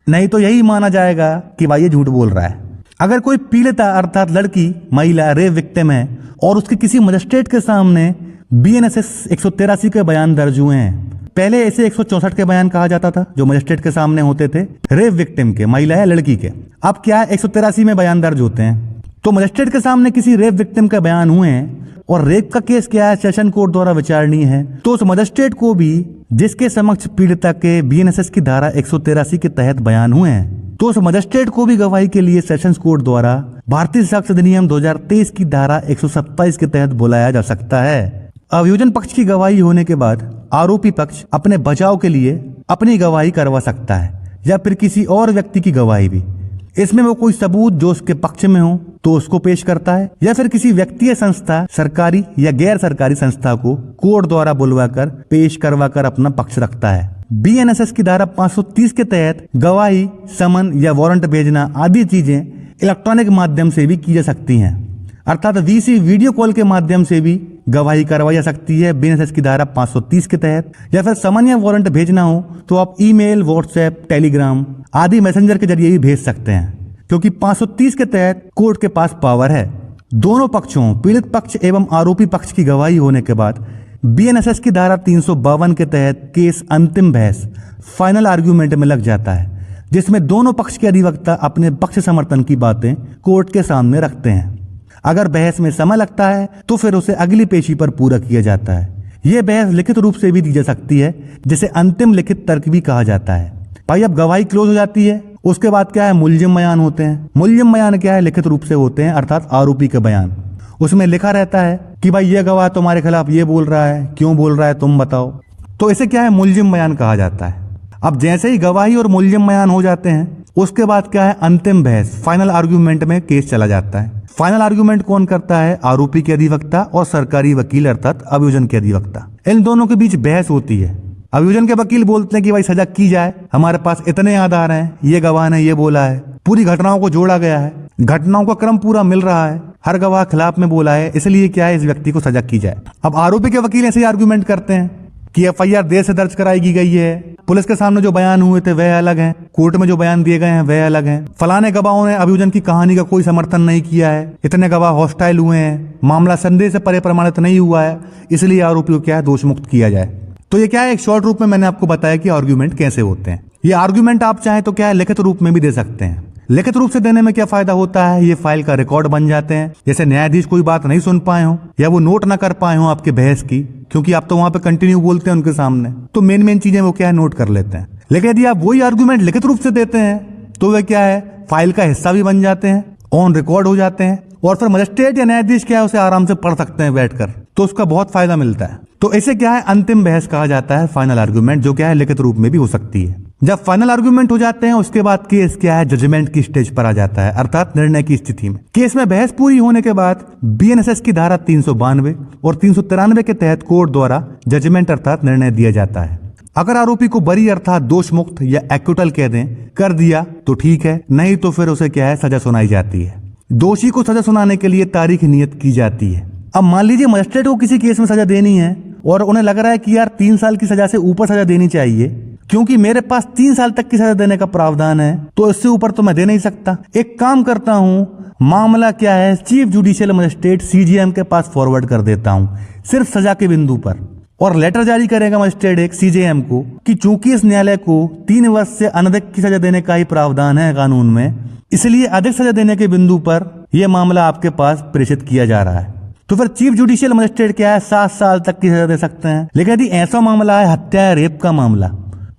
नहीं तो यही माना जाएगा कि भाई ये झूठ बोल रहा है। अगर कोई पीड़िता अर्थात लड़की महिला रेप विक्टिम है और उसके किसी मजिस्ट्रेट के सामने BNSS 183 के बयान दर्ज हुए हैं, पहले इसे 164 के बयान कहा जाता था जो मजिस्ट्रेट के सामने होते थे रेप विक्टिम के, महिला है लड़की के, अब क्या है 183 में बयान दर्ज होते हैं। तो मजिस्ट्रेट के सामने किसी रेप विक्टिम का बयान हुए हैं और रेप का केस क्या है सेशन कोर्ट द्वारा विचारणीय है, तो उस मजिस्ट्रेट को भी जिसके समक्ष पीड़िता के BNSS की धारा 183 के तहत बयान हुए हैं, तो उस मजिस्ट्रेट को भी गवाही के लिए सेशंस कोर्ट द्वारा भारतीय साक्ष्य अधिनियम 2023 की धारा 127 के तहत बुलाया जा सकता है। अभियोजन पक्ष की गवाही होने के बाद आरोपी पक्ष अपने बचाव के लिए अपनी गवाही करवा सकता है या फिर किसी और व्यक्ति की गवाही भी। इसमें वो कोई सबूत जो उसके पक्ष में हो तो उसको पेश करता है या फिर किसी व्यक्ति या संस्था सरकारी या गैर सरकारी संस्था को कोर्ट द्वारा बुलवाकर पेश करवाकर अपना पक्ष रखता है। BNSS की धारा 530 के तहत गवाही, समन या वारंट भेजना आदि चीजें इलेक्ट्रॉनिक माध्यम से भी की जा सकती हैं, अर्थात VC वीडियो कॉल के माध्यम से भी गवाही करवाई जा सकती है BNSS की धारा 530 के तहत। या फिर समन या वारंट भेजना हो तो आप ईमेल, व्हाट्सएप, टेलीग्राम आदि मैसेंजर के जरिए भी भेज सकते हैं, क्योंकि 530 के तहत कोर्ट के पास पावर है। दोनों पक्षों पीड़ित पक्ष एवं आरोपी पक्ष की गवाही होने के बाद BNSS की धारा 352 के तहत केस अंतिम बहस फाइनल आर्ग्यूमेंट में लग जाता है, जिसमें दोनों पक्ष के अधिवक्ता अपने पक्ष समर्थन की बातें कोर्ट के सामने रखते हैं। अगर बहस में समय लगता है तो फिर उसे अगली पेशी पर पूरा किया जाता है। यह बहस लिखित रूप से भी दी जा सकती है, जिसे अंतिम लिखित तर्क भी कहा जाता है। भाई अब गवाही क्लोज हो जाती है, उसके बाद क्या है मुलजिम बयान होते हैं। मुलजिम बयान क्या है लिखित रूप से होते हैं, अर्थात आरोपी के बयान। उसमें लिखा रहता है कि भाई ये गवाह तुम्हारे खिलाफ ये बोल रहा है, क्यों बोल रहा है तुम बताओ, तो इसे क्या है मुलजिम बयान कहा जाता है। अब जैसे ही गवाही और मुलजिम बयान हो जाते हैं उसके बाद क्या है अंतिम बहस फाइनल आर्ग्यूमेंट में केस चला जाता है। फाइनल आर्ग्यूमेंट कौन करता है? आरोपी के अधिवक्ता और सरकारी वकील अर्थात अभियोजन के अधिवक्ता। इन दोनों के बीच बहस होती है। अभियोजन के वकील बोलते हैं कि भाई सजा की जाए, हमारे पास इतने आधार हैं, ये गवाह ने ये बोला है, पूरी घटनाओं को जोड़ा गया है, घटनाओं का क्रम पूरा मिल रहा है, हर गवाह खिलाफ में बोला है, इसलिए क्या है इस व्यक्ति को सजा की जाए। अब आरोपी के वकील ऐसे आर्ग्यूमेंट करते हैं कि FIR देर से दर्ज कराई गई है, पुलिस के सामने जो बयान हुए थे वह अलग हैं, कोर्ट में जो बयान दिए गए हैं वह अलग हैं, फलाने गवाहों ने अभियोजन की कहानी का कोई समर्थन नहीं किया है, इतने गवाह हॉस्टाइल हुए हैं, मामला संदेह से परे प्रमाणित नहीं हुआ है, इसलिए आरोपी को क्या है दोष मुक्त किया जाए। तो ये क्या है एक शॉर्ट रूप में मैंने आपको बताया कि आर्ग्यूमेंट कैसे होते हैं। ये आर्ग्यूमेंट आप चाहें तो क्या है लिखित रूप में भी दे सकते हैं। लिखित रूप से देने में क्या फायदा होता है, ये फाइल का रिकॉर्ड बन जाते हैं। जैसे न्यायाधीश कोई बात नहीं सुन पाए हो या वो नोट ना कर पाए हो आपके बहस की, क्योंकि आप तो वहां पे कंटिन्यू बोलते हैं उनके सामने, तो मेन चीजें वो क्या है नोट कर लेते हैं। लेकिन यदि आप वही आर्ग्यूमेंट लिखित रूप से देते हैं तो वे क्या है फाइल का हिस्सा भी बन जाते हैं, ऑन रिकॉर्ड हो जाते हैं, और फिर मजिस्ट्रेट या न्यायाधीश क्या है उसे आराम से पढ़ सकते हैं बैठकर, तो उसका बहुत फायदा मिलता है। तो इसे क्या है अंतिम बहस कहा जाता है, फाइनल आर्गुमेंट, जो क्या है लिखित रूप में भी हो सकती है। जब फाइनल आर्गुमेंट हो जाते हैं उसके बाद केस क्या है जजमेंट की स्टेज पर आ जाता है, अर्थात निर्णय की स्थिति में। केस में बहस पूरी होने के बाद बीएनएसएस की धारा 392 और 393 के तहत कोर्ट द्वारा जजमेंट अर्थात निर्णय दिया जाता है। अगर आरोपी को बरी अर्थात दोष मुक्त या एक्विटल कह दें कर दिया तो ठीक है, नहीं तो फिर उसे क्या है सजा सुनाई जाती है। दोषी को सजा सुनाने के लिए तारीख नियत की जाती है। अब मान लीजिए मजिस्ट्रेट को किसी केस में सजा देनी है और उन्हें लग रहा है कि यार 3 साल की सजा से ऊपर सजा देनी चाहिए, क्योंकि मेरे पास 3 साल तक की सजा देने का प्रावधान है, तो इससे ऊपर तो मैं दे नहीं सकता। एक काम करता हूँ, मामला क्या है चीफ जुडिशियल मजिस्ट्रेट सीजेएम के पास फॉरवर्ड कर देता हूँ सिर्फ सजा के बिंदु पर, और लेटर जारी करेगा मजिस्ट्रेट एक सीजेएम को कि चूंकि इस न्यायालय को 3 वर्ष से अनधिक की सजा देने का ही प्रावधान है कानून में, इसलिए अधिक सजा देने के बिंदु पर यह मामला आपके पास प्रेषित किया जा रहा है। तो फिर चीफ जुडिशियल मजिस्ट्रेट क्या है 7 साल तक की सजा दे सकते हैं। लेकिन यदि ऐसा मामला है हत्या या रेप का मामला,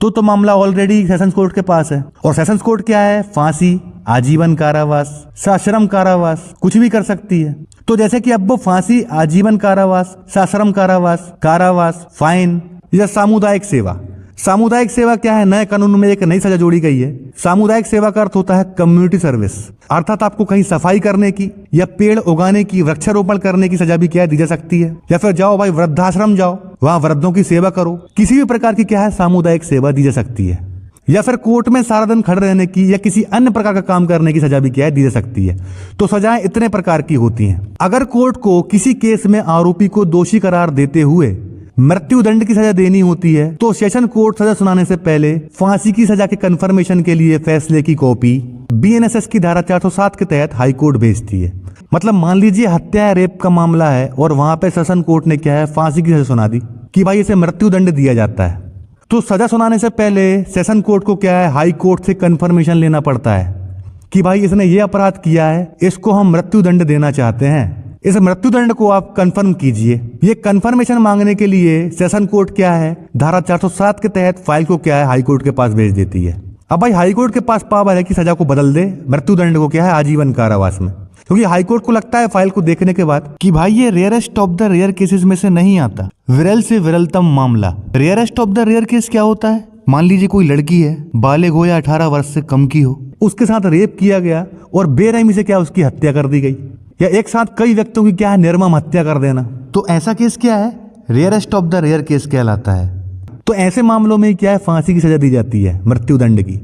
तो मामला ऑलरेडी सेशंस कोर्ट के पास है, और सेशंस कोर्ट क्या है फांसी, आजीवन कारावास, सश्रम कारावास कुछ भी कर सकती है। तो जैसे कि अब वो फांसी, आजीवन कारावास, सश्रम कारावास, फाइन या सामुदायिक सेवा। सामुदायिक सेवा क्या है, नए कानून में एक नई सजा जोड़ी गई है। सामुदायिक सेवा का अर्थ होता है कम्युनिटी सर्विस, अर्थात आपको कहीं सफाई करने की या पेड़ उगाने की, वृक्षारोपण करने की सजा भी क्या दी जा सकती है। या फिर जाओ भाई वृद्धाश्रम जाओ, वहां वृद्धों की सेवा करो, किसी भी प्रकार की क्या है सामुदायिक सेवा दी जा सकती है। या फिर कोर्ट में सारा दिन खड़े रहने की या किसी अन्य प्रकार का काम करने की सजा भी क्या है दी जा सकती है। तो सजाएं इतने प्रकार की होती हैं। अगर कोर्ट को किसी केस में आरोपी को दोषी करार देते हुए मृत्यु दंड की सजा देनी होती है, तो सेशन कोर्ट सजा सुनाने से पहले फांसी की सजा के कंफर्मेशन के लिए फैसले की कॉपी बीएनएसएस की धारा 407 के तहत हाई कोर्ट भेजती है। मतलब मान लीजिए हत्या या रेप का मामला है और वहां पे सेशन कोर्ट ने क्या है फांसी की सजा सुना दी कि भाई इसे मृत्यु दंड दिया जाता है, तो सजा सुनाने से पहले सेशन कोर्ट को क्या है हाई कोर्ट से कंफर्मेशन लेना पड़ता है कि भाई इसने ये अपराध किया है, इसको हम मृत्यु दंड देना चाहते हैं, इस मृत्यु दंड को आप कंफर्म कीजिए। ये कंफर्मेशन मांगने के लिए सेशन कोर्ट क्या है धारा 407 के तहत फाइल को क्या है हाई कोर्ट के पास भेज देती है। अब भाई हाई कोर्ट के पास पावर है कि सजा को बदल दे, मृत्यु दंड को क्या है आजीवन कारावास में, क्योंकि हाई कोर्ट को लगता है फाइल को देखने के बाद कि भाई ये rarest of the rare cases में से नहीं आता, विरल से विरलतम मामला। Rarest of the rare case क्या होता है, मान लीजिए कोई लड़की है, बालिग हो या 18 वर्ष से कम की हो, उसके साथ रेप किया गया और बेरहमी से क्या उसकी हत्या कर दी गई, या एक साथ कई व्यक्तियों की क्या है निर्मम हत्या कर देना, तो ऐसा केस क्या है rarest of the rare case कहलाता है। तो ऐसे मामलों में क्या है फांसी की सजा दी जाती है मृत्यु दंड की।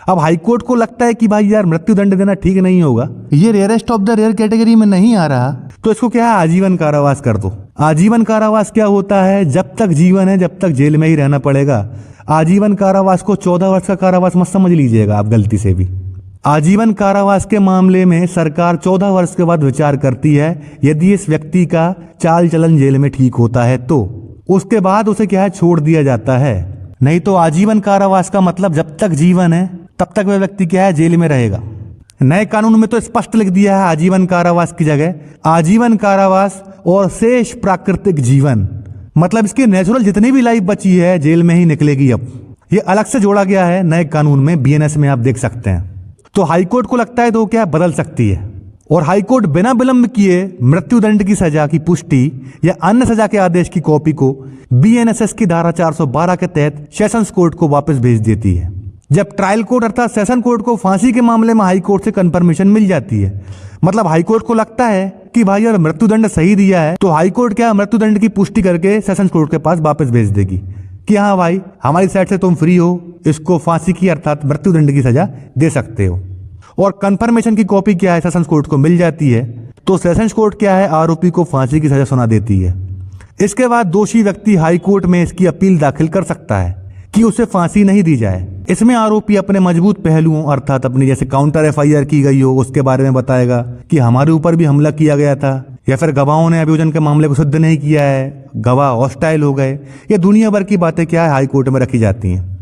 अब हाईकोर्ट को लगता है कि भाई यार मृत्यु दंड देना ठीक नहीं होगा, ये rarest of the rare category में नहीं आ रहा, तो इसको क्या है आजीवन कारावास कर दो। आजीवन कारावास क्या होता है, जब तक जीवन है जब तक जेल में ही रहना पड़ेगा। आजीवन कारावास को 14 वर्ष का कारावास मत समझ लीजिएगा आप गलती से भी। आजीवन कारावास के मामले में सरकार 14 वर्ष के बाद विचार करती है, यदि इस व्यक्ति का चाल चलन जेल में ठीक होता है तो उसके बाद उसे क्या है छोड़ दिया जाता है। नहीं तो आजीवन कारावास का मतलब जब तक जीवन है तब तक वह व्यक्ति क्या है जेल में रहेगा। नए कानून में तो स्पष्ट लिख दिया है आजीवन कारावास की जगह आजीवन कारावास और शेष प्राकृतिक जीवन, मतलब इसकी नेचुरल जितनी भी लाइफ बची है जेल में ही निकलेगी। अब ये अलग से जोड़ा गया है नए कानून में, बीएनएस में आप देख सकते हैं। तो हाईकोर्ट को लगता है तो क्या बदल सकती है, और हाईकोर्ट बिना विलंब किए मृत्यु दंड की सजा की पुष्टि या अन्य सजा के आदेश की कॉपी को बीएनएसएस की धारा 412 के तहत सेशंस कोर्ट को वापस भेज देती है। जब ट्रायल कोर्ट अर्थात सेशन कोर्ट को फांसी के मामले में हाई कोर्ट से कंफर्मेशन मिल जाती है, मतलब हाई कोर्ट को लगता है कि भाई यार मृत्यु दंड सही दिया है, तो हाई कोर्ट क्या मृत्यु दंड की पुष्टि करके सेशन कोर्ट के पास वापस भेज देगी कि हाँ भाई हमारी साइड से तुम फ्री हो, इसको फांसी की अर्थात मृत्यु दंड की सजा दे सकते हो। और कंफर्मेशन की कॉपी क्या है सेशंस कोर्ट को मिल जाती है, तो सेशंस कोर्ट क्या है आरोपी को फांसी की सजा सुना देती है। इसके बाद दोषी व्यक्ति हाई कोर्ट में इसकी अपील दाखिल कर सकता है कि उसे फांसी नहीं दी जाए। इसमें आरोपी अपने मजबूत पहलुओं अर्थात अपनी जैसे काउंटर एफआईआर की गई हो उसके बारे में बताएगा कि हमारे ऊपर भी हमला किया गया था, या फिर गवाहों ने अभियोजन के मामले को सिद्ध नहीं किया है, गवाह हॉस्टाइल हो गए, ये दुनिया भर की बातें क्या है हाई कोर्ट में रखी जाती हैं।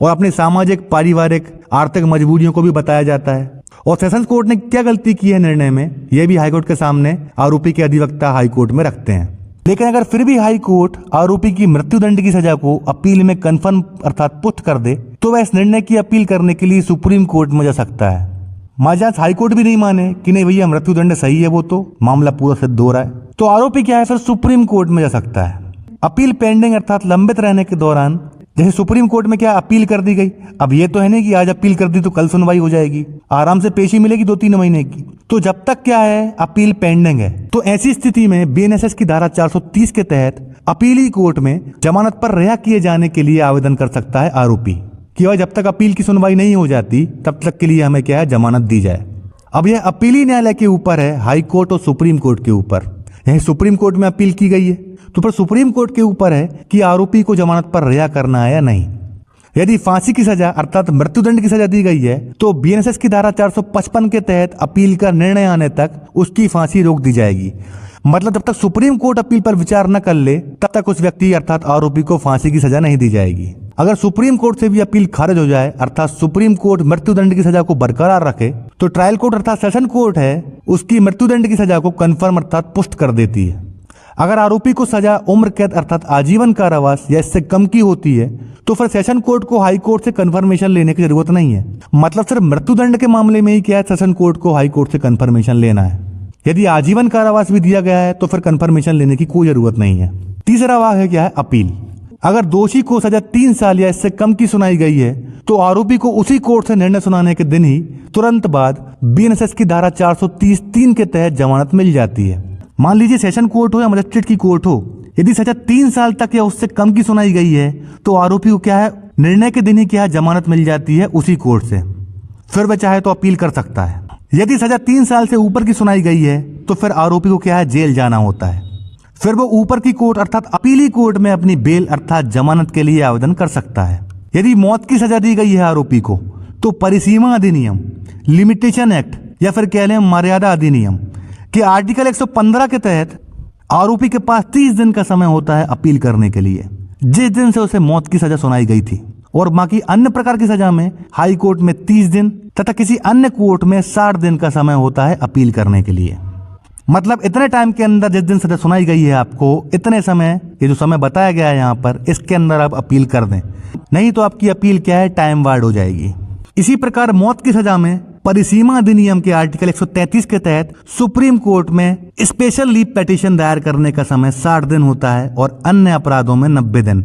और अपनी सामाजिक पारिवारिक आर्थिक मजबूरियों को भी बताया जाता है। और सेशंस कोर्ट ने क्या गलती की है निर्णय में, यह भी हाईकोर्ट के सामने आरोपी के अधिवक्ता हाईकोर्ट में रखते हैं। लेकिन अगर फिर भी हाई कोर्ट आरोपी की मृत्यु दंड की सजा को अपील में कंफर्म अर्थात पुष्ट कर दे, तो वह इस निर्णय की अपील करने के लिए सुप्रीम कोर्ट में जा सकता है। महाजाज हाईकोर्ट भी नहीं माने कि नहीं भैया मृत्युदंड सही है, वो तो मामला पूरा सिद्ध हो रहा है, तो आरोपी क्या है फिर सुप्रीम कोर्ट में जा सकता है। अपील पेंडिंग अर्थात लंबित रहने के दौरान जैसे सुप्रीम कोर्ट में क्या अपील कर दी गई, अब ये तो है नहीं कि आज अपील कर दी तो कल सुनवाई हो जाएगी, आराम से पेशी मिलेगी 2-3 महीने की। तो जब तक क्या है अपील पेंडिंग है, तो ऐसी स्थिति में बीएनएसएस की धारा 430 के तहत अपीली कोर्ट में जमानत पर रिहा किए जाने के लिए आवेदन कर सकता है आरोपी कि भाई जब तक अपील की सुनवाई नहीं हो जाती तब तक के लिए हमें क्या है जमानत दी जाए। अब यह अपीली न्यायालय के ऊपर है, हाई कोर्ट और सुप्रीम कोर्ट के ऊपर। यह सुप्रीम कोर्ट में अपील की गई है तो फिर सुप्रीम कोर्ट के ऊपर है कि आरोपी को जमानत पर रिहा करना है या नहीं। यदि फांसी की सजा अर्थात मृत्युदंड की सजा दी गई है तो बीएनएसएस की धारा 455 के तहत अपील का निर्णय आने तक उसकी फांसी रोक दी जाएगी। मतलब जब तक सुप्रीम कोर्ट अपील पर विचार न कर ले तब तक उस व्यक्ति अर्थात आरोपी को फांसी की सजा नहीं दी जाएगी। अगर सुप्रीम कोर्ट से भी अपील खारिज हो जाए अर्थात सुप्रीम कोर्ट मृत्युदंड की सजा को बरकरार रखे तो ट्रायल कोर्ट अर्थात सेशन कोर्ट है उसकी मृत्युदंड की सजा को कंफर्म अर्थात पुष्ट कर देती है। अगर आरोपी को सजा उम्र कैद अर्थात आजीवन कारावास या इससे कम की होती है तो फिर सेशन कोर्ट को हाई कोर्ट से कंफर्मेशन लेने की जरूरत नहीं है। मतलब सिर्फ मृत्युदंड के मामले में ही क्या है सेशन कोर्ट को हाई कोर्ट से कंफर्मेशन लेना है। यदि आजीवन कारावास भी दिया गया है तो फिर कंफर्मेशन लेने की कोई जरूरत नहीं है। तीसरा भाग है क्या है अपील। अगर दोषी को सजा 3 साल या इससे कम की सुनाई गई है तो आरोपी को उसी कोर्ट से निर्णय सुनाने के दिन ही तुरंत बाद बीएनएसएस की धारा 430(3) के तहत जमानत मिल जाती है। मान लीजिए सेशन कोर्ट हो या मजिस्ट्रेट की कोर्ट हो, यदि सजा 3 साल तक या उससे कम की सुनाई गई है तो आरोपी को क्या है निर्णय के दिन ही क्या है जमानत मिल जाती है उसी कोर्ट से। फिर वह चाहे तो अपील कर सकता है। यदि सजा 3 साल से ऊपर की सुनाई गई है तो फिर आरोपी को क्या है जेल जाना होता है। फिर वो ऊपर की कोर्ट अर्थात अपीली कोर्ट में अपनी बेल अर्थात जमानत के लिए आवेदन कर सकता है। यदि मौत की सजा दी गई है आरोपी को तो परिसीमा अधिनियम, लिमिटेशन एक्ट या फिर कह लें मर्यादा अधिनियम कि आर्टिकल 115 के तहत आरोपी के पास 30 दिन का समय होता है अपील करने के लिए, जिस दिन से उसे मौत की सजा सुनाई गई थी। और बाकी अन्य प्रकार की सजा में हाई कोर्ट में 30 दिन तथा किसी अन्य कोर्ट में 60 दिन का समय होता है अपील करने के लिए। मतलब इतने टाइम के अंदर जिस दिन सजा सुनाई गई है आपको, इतने समय, ये जो समय बताया गया है यहाँ पर, इसके अंदर आप अपील कर दें, नहीं तो आपकी अपील क्या है टाइम वार्ड हो जाएगी। इसी प्रकार मौत की सजा में परिसीमा अधिनियम के आर्टिकल 133 के तहत सुप्रीम कोर्ट में स्पेशल लीव पिटीशन दायर करने का समय 60 दिन होता है और अन्य अपराधों में 90 दिन।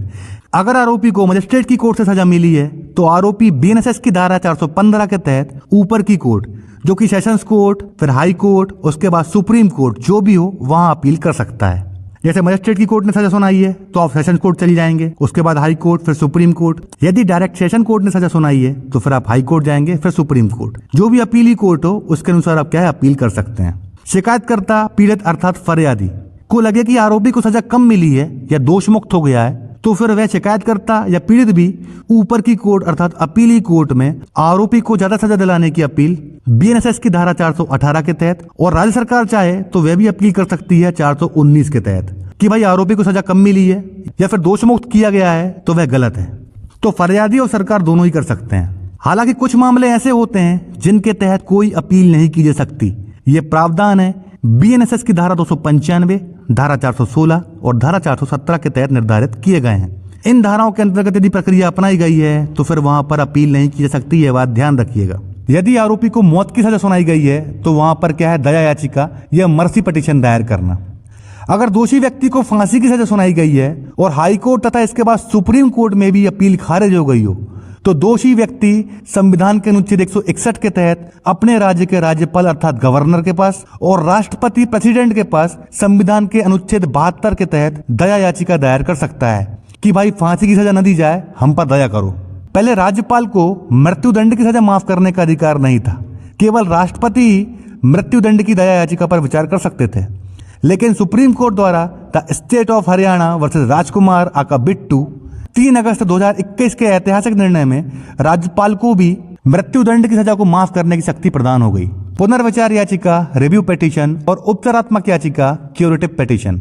अगर आरोपी को मजिस्ट्रेट की कोर्ट से सजा मिली है तो आरोपी बीएनएसएस की धारा 415 के तहत ऊपर की कोर्ट जो कि सेशंस कोर्ट, फिर हाई कोर्ट, उसके बाद सुप्रीम कोर्ट जो भी हो वहां अपील कर सकता है। जैसे मजिस्ट्रेट की कोर्ट ने सजा सुनाई है तो आप सेशन कोर्ट चले जाएंगे, उसके बाद हाई कोर्ट, फिर सुप्रीम कोर्ट। यदि डायरेक्ट सेशन कोर्ट ने सजा सुनाई है तो फिर आप हाई कोर्ट जाएंगे, फिर सुप्रीम कोर्ट। जो भी अपीली कोर्ट हो उसके अनुसार आप क्या है अपील कर सकते हैं। शिकायतकर्ता, पीड़ित अर्थात फरियादी को लगे कि आरोपी को सजा कम मिली है या दोष मुक्त हो गया है तो फिर वह शिकायतकर्ता या पीड़ित भी ऊपर की कोर्ट अर्थात अपीली कोर्ट में आरोपी को ज्यादा सजा दिलाने की अपील बीएनएसएस की धारा 418 के तहत, और राज्य सरकार चाहे तो वह भी अपील कर सकती है 419 के तहत कि भाई आरोपी को सजा कम मिली है या फिर दोष मुक्त किया गया है तो वह गलत है। तो फरियादी और सरकार दोनों ही कर सकते हैं। हालांकि कुछ मामले ऐसे होते हैं जिनके तहत कोई अपील नहीं की जा सकती। ये प्रावधान है बीएनएसएस की धारा 295, धारा 416 और धारा 417 के तहत निर्धारित किए गए हैं। इन धाराओं के अंतर्गत यदि प्रक्रिया अपनाई गई है तो फिर वहां पर अपील नहीं की जा सकती, यह बात ध्यान रखिएगा। यदि आरोपी को मौत की सजा सुनाई गई है तो वहां पर क्या है दया याचिका या मर्सी पिटीशन दायर करना। अगर दोषी व्यक्ति को फांसी की सजा सुनाई गई है और हाई कोर्ट तथा इसके बाद सुप्रीम कोर्ट में भी अपील खारिज हो गई हो तो दोषी व्यक्ति संविधान के अनुच्छेद 161 के तहत अपने राज्य के राज्यपाल अर्थात गवर्नर के पास और राष्ट्रपति प्रेसिडेंट के पास संविधान के अनुच्छेद 72 के तहत दया याचिका दायर कर सकता है कि भाई फांसी की सजा न दी जाए, हम पर दया करो। पहले राज्यपाल को मृत्युदंड की सजा माफ करने का अधिकार नहीं था, केवल राष्ट्रपति ही मृत्युदंड की दया याचिका पर विचार कर सकते थे। लेकिन सुप्रीम कोर्ट द्वारा the state of Haryana versus Rajkumar aka Bittu 3 अगस्त 2021 के ऐतिहासिक निर्णय में राज्यपाल को भी मृत्युदंड की सजा को माफ करने की शक्ति प्रदान हो गई। पुनर्विचार याचिका, रिव्यू पिटीशन और उपचारात्मक याचिका, क्यूरेटिव पिटीशन।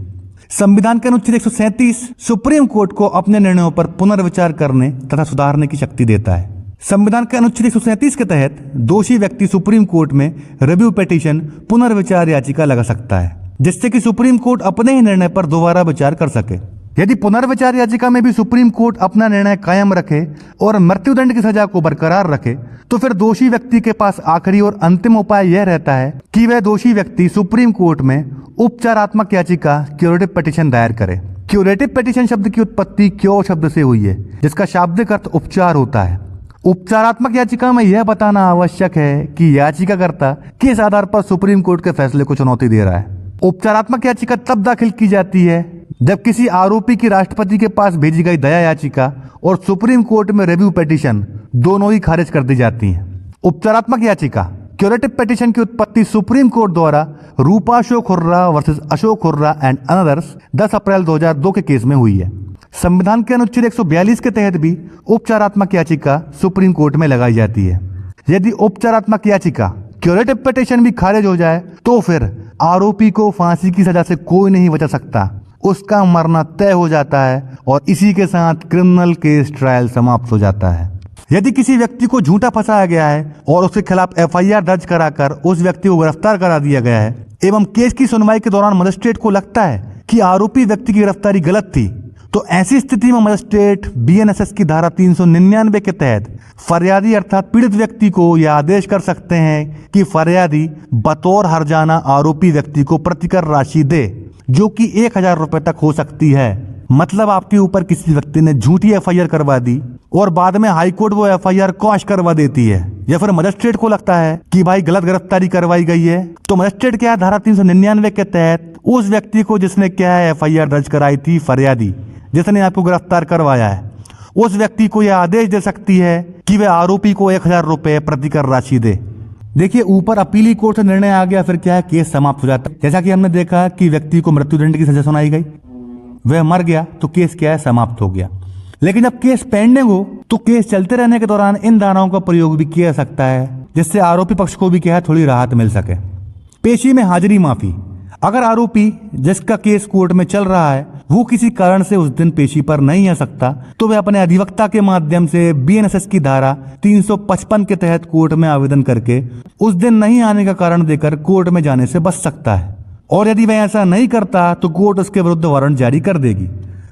संविधान के अनुच्छेद 137 सुप्रीम कोर्ट को अपने निर्णयों पर पुनर्विचार करने तथा सुधारने की शक्ति देता है। संविधान के अनुच्छेद 137 के तहत दोषी व्यक्ति सुप्रीम कोर्ट में रिव्यू पिटीशन, पुनर्विचार याचिका लगा सकता है जिससे कि सुप्रीम कोर्ट अपने ही निर्णय पर दोबारा विचार कर सके। यदि पुनर्विचार याचिका में भी सुप्रीम कोर्ट अपना निर्णय कायम रखे और मृत्युदंड की सजा को बरकरार रखे तो फिर दोषी व्यक्ति के पास आखिरी और अंतिम उपाय यह रहता है कि वह दोषी व्यक्ति सुप्रीम कोर्ट में उपचारात्मक याचिका क्यूरेटिव पिटीशन दायर करे। क्यूरेटिव पिटीशन शब्द की उत्पत्ति क्योर शब्द से हुई है, जिसका शाब्दिक अर्थ उपचार होता है। उपचारात्मक याचिका में यह बताना आवश्यक है कि याचिकाकर्ता किस आधार पर सुप्रीम कोर्ट के फैसले को चुनौती दे रहा है। उपचारात्मक याचिका तब दाखिल की जाती है जब किसी आरोपी की राष्ट्रपति के पास भेजी गई दया याचिका और सुप्रीम कोर्ट में रिव्यू पिटीशन दोनों ही खारिज कर दी जाती हैं। उपचारात्मक याचिका क्यूरेटिव पिटीशन की उत्पत्ति सुप्रीम कोर्ट द्वारा Rupa Ashok Hurra versus Ashok Hurra and others 10 April 2002 के केस में हुई है। संविधान के अनुच्छेद 142 के तहत भी उपचारात्मक याचिका सुप्रीम कोर्ट में लगाई जाती है। यदि उपचारात्मक याचिका क्यूरेटिव पिटीशन भी खारिज हो जाए तो फिर आरोपी को फांसी की सजा से कोई नहीं बचा सकता, उसका मरना तय हो जाता है और इसी के साथ क्रिमिनल केस ट्रायल समाप्त हो जाता है। यदि किसी व्यक्ति को झूठा फंसाया गया है और उसके खिलाफ एफआईआर दर्ज कराकर उस व्यक्ति को गिरफ्तार करा दिया गया है एवं केस की सुनवाई के दौरान मजिस्ट्रेट को लगता है कि आरोपी व्यक्ति की गिरफ्तारी गलत थी, तो ऐसी स्थिति में मजिस्ट्रेट बीएनएसएस की धारा 399 के तहत फरियादी अर्थात पीड़ित व्यक्ति को यह आदेश कर सकते हैं कि फरियादी बतौर हर्जाना आरोपी व्यक्ति को प्रतिकर राशि दे, जो कि 1000 रुपए तक हो सकती है। मतलब आपके ऊपर किसी व्यक्ति ने झूठी एफआईआर करवा दी और बाद में हाईकोर्ट वो एफआईआर क्वॉश करवा देती है, या फिर मजिस्ट्रेट को लगता है कि भाई गलत गिरफ्तारी करवाई गई है, तो मजिस्ट्रेट क्या है धारा 399 के तहत उस व्यक्ति को जिसने क्या है एफआईआर दर्ज कराई थी, फरियादी जिसने आपको गिरफ्तार करवाया है, उस व्यक्ति को यह आदेश दे सकती है कि वह आरोपी को 1000 रुपए प्रतिकर राशि दे। देखिए ऊपर अपीली कोर्ट से निर्णय आ गया, फिर क्या है केस समाप्त हो जाता है। जैसा कि हमने देखा कि व्यक्ति को मृत्युदंड की सजा सुनाई गई, वह मर गया तो केस क्या है समाप्त हो गया। लेकिन जब केस पेंडिंग हो तो केस चलते रहने के दौरान इन धाराओं का प्रयोग भी किया जा सकता है, जिससे आरोपी पक्ष को भी क्या है थोड़ी राहत मिल सके। पेशी में हाजिरी माफी। अगर आरोपी जिसका केस कोर्ट में चल रहा है वो किसी कारण से उस दिन पेशी पर नहीं आ सकता, तो वह अपने अधिवक्ता के माध्यम से बीएनएसएस की धारा 355 के तहत कोर्ट में आवेदन करके उस दिन नहीं आने का कारण देकर कोर्ट में जाने से बच सकता है। और यदि वह ऐसा नहीं करता तो कोर्ट उसके विरुद्ध वारंट जारी कर देगी।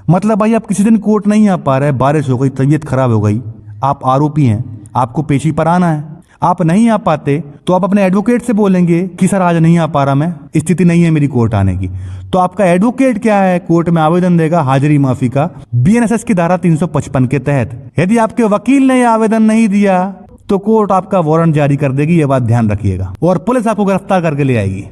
मतलब भाई आप किसी दिन कोर्ट नहीं आ पा रहे, बारिश हो गई, तबीयत खराब हो गई, आप आरोपी हैं, आपको पेशी पर आना है, आप नहीं आ पाते तो आप अपने एडवोकेट से बोलेंगे कि सर आज नहीं आ पा रहा, मैं स्थिति नहीं है मेरी कोर्ट आने की। तो आपका एडवोकेट क्या है कोर्ट में आवेदन देगा हाजिरी माफी का बीएनएसएस की धारा 355 के तहत। यदि आपके वकील ने आवेदन नहीं दिया तो कोर्ट आपका वारंट जारी कर देगी, ये बात ध्यान रखिएगा, और पुलिस आपको गिरफ्तार करके ले आएगी।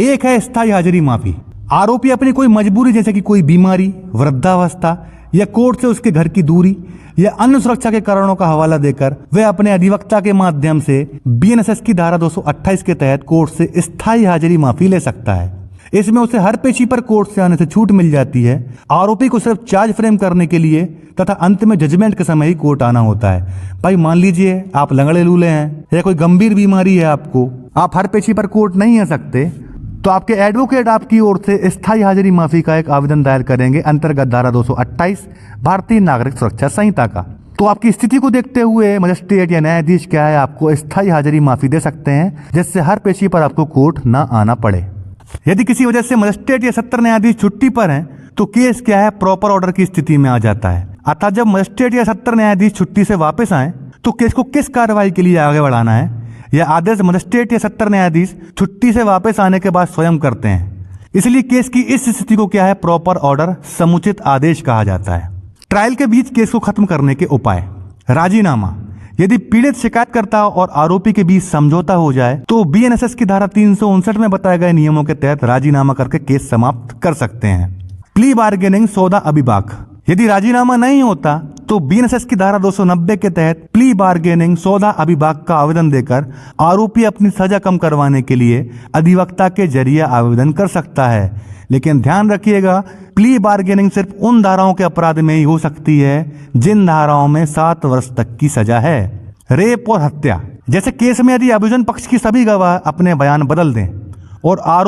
एक है स्थायी हाजिरी माफी। आरोपी अपनी कोई मजबूरी जैसे कि कोई बीमारी, वृद्धावस्था या कोर्ट से उसके घर की दूरी या अन्य सुरक्षा के कारणों का हवाला देकर वह अपने अधिवक्ता के माध्यम से बीएनएसएस की धारा 228 के तहत कोर्ट से स्थायी हाजिरी माफी ले सकता है। इसमें उसे हर पेशी पर कोर्ट से आने से छूट मिल जाती है। आरोपी को सिर्फ चार्ज फ्रेम करने के लिए तथा अंत में जजमेंट के समय ही कोर्ट आना होता है। भाई मान लीजिए आप लंगड़े लूले हैं या कोई गंभीर बीमारी है आपको, आप हर पेशी पर कोर्ट नहीं आ सकते, तो आपके एडवोकेट आपकी ओर से स्थायी हाजिरी माफी का एक आवेदन दायर करेंगे अंतर्गत धारा 228 भारतीय नागरिक सुरक्षा संहिता का। तो आपकी स्थिति को देखते हुए मजिस्ट्रेट या न्यायाधीश क्या है आपको स्थायी हाजिरी माफी दे सकते हैं, जिससे हर पेशी पर आपको कोर्ट न आना पड़े। यदि किसी वजह से मजिस्ट्रेट या सत्र न्यायाधीश छुट्टी पर हैं तो केस क्या है प्रॉपर ऑर्डर की स्थिति में आ जाता है। अतः जब मजिस्ट्रेट या सत्र न्यायाधीश छुट्टी से वापस आए तो केस को किस कार्रवाई के लिए आगे बढ़ाना है यह आदेश मजिस्ट्रेट या सत्र न्यायाधीश छुट्टी से वापस आने के बाद स्वयं करते हैं। इसलिए केस की इस स्थिति को क्या है प्रॉपर ऑर्डर समुचित आदेश कहा जाता है। ट्रायल के बीच केस को खत्म करने के उपाय। राजीनामा। यदि पीड़ित शिकायतकर्ता और आरोपी के बीच समझौता हो जाए तो बीएनएसएस की धारा 359 में बताए गए नियमों के तहत राजीनामा करके केस समाप्त कर सकते हैं। प्ली बार्गेनिंग सौदा अभिभाग। यदि राजीनामा नहीं होता तो बीएनएसएस की धारा 290 के तहत प्ली बार्गेनिंग सौदा अभिभाग का आवेदन देकर आरोपी अपनी सजा कम करवाने के लिए अधिवक्ता के जरिए आवेदन कर सकता है। लेकिन ध्यान रखिएगा प्ली बार्गेनिंग सिर्फ उन धाराओं के अपराध में ही हो सकती है जिन धाराओं में 7 वर्ष तक की सजा है। रेप और हत्या जैसे केस में यदि अभियोजन पक्ष की सभी गवाह अपने बयान बदल दें और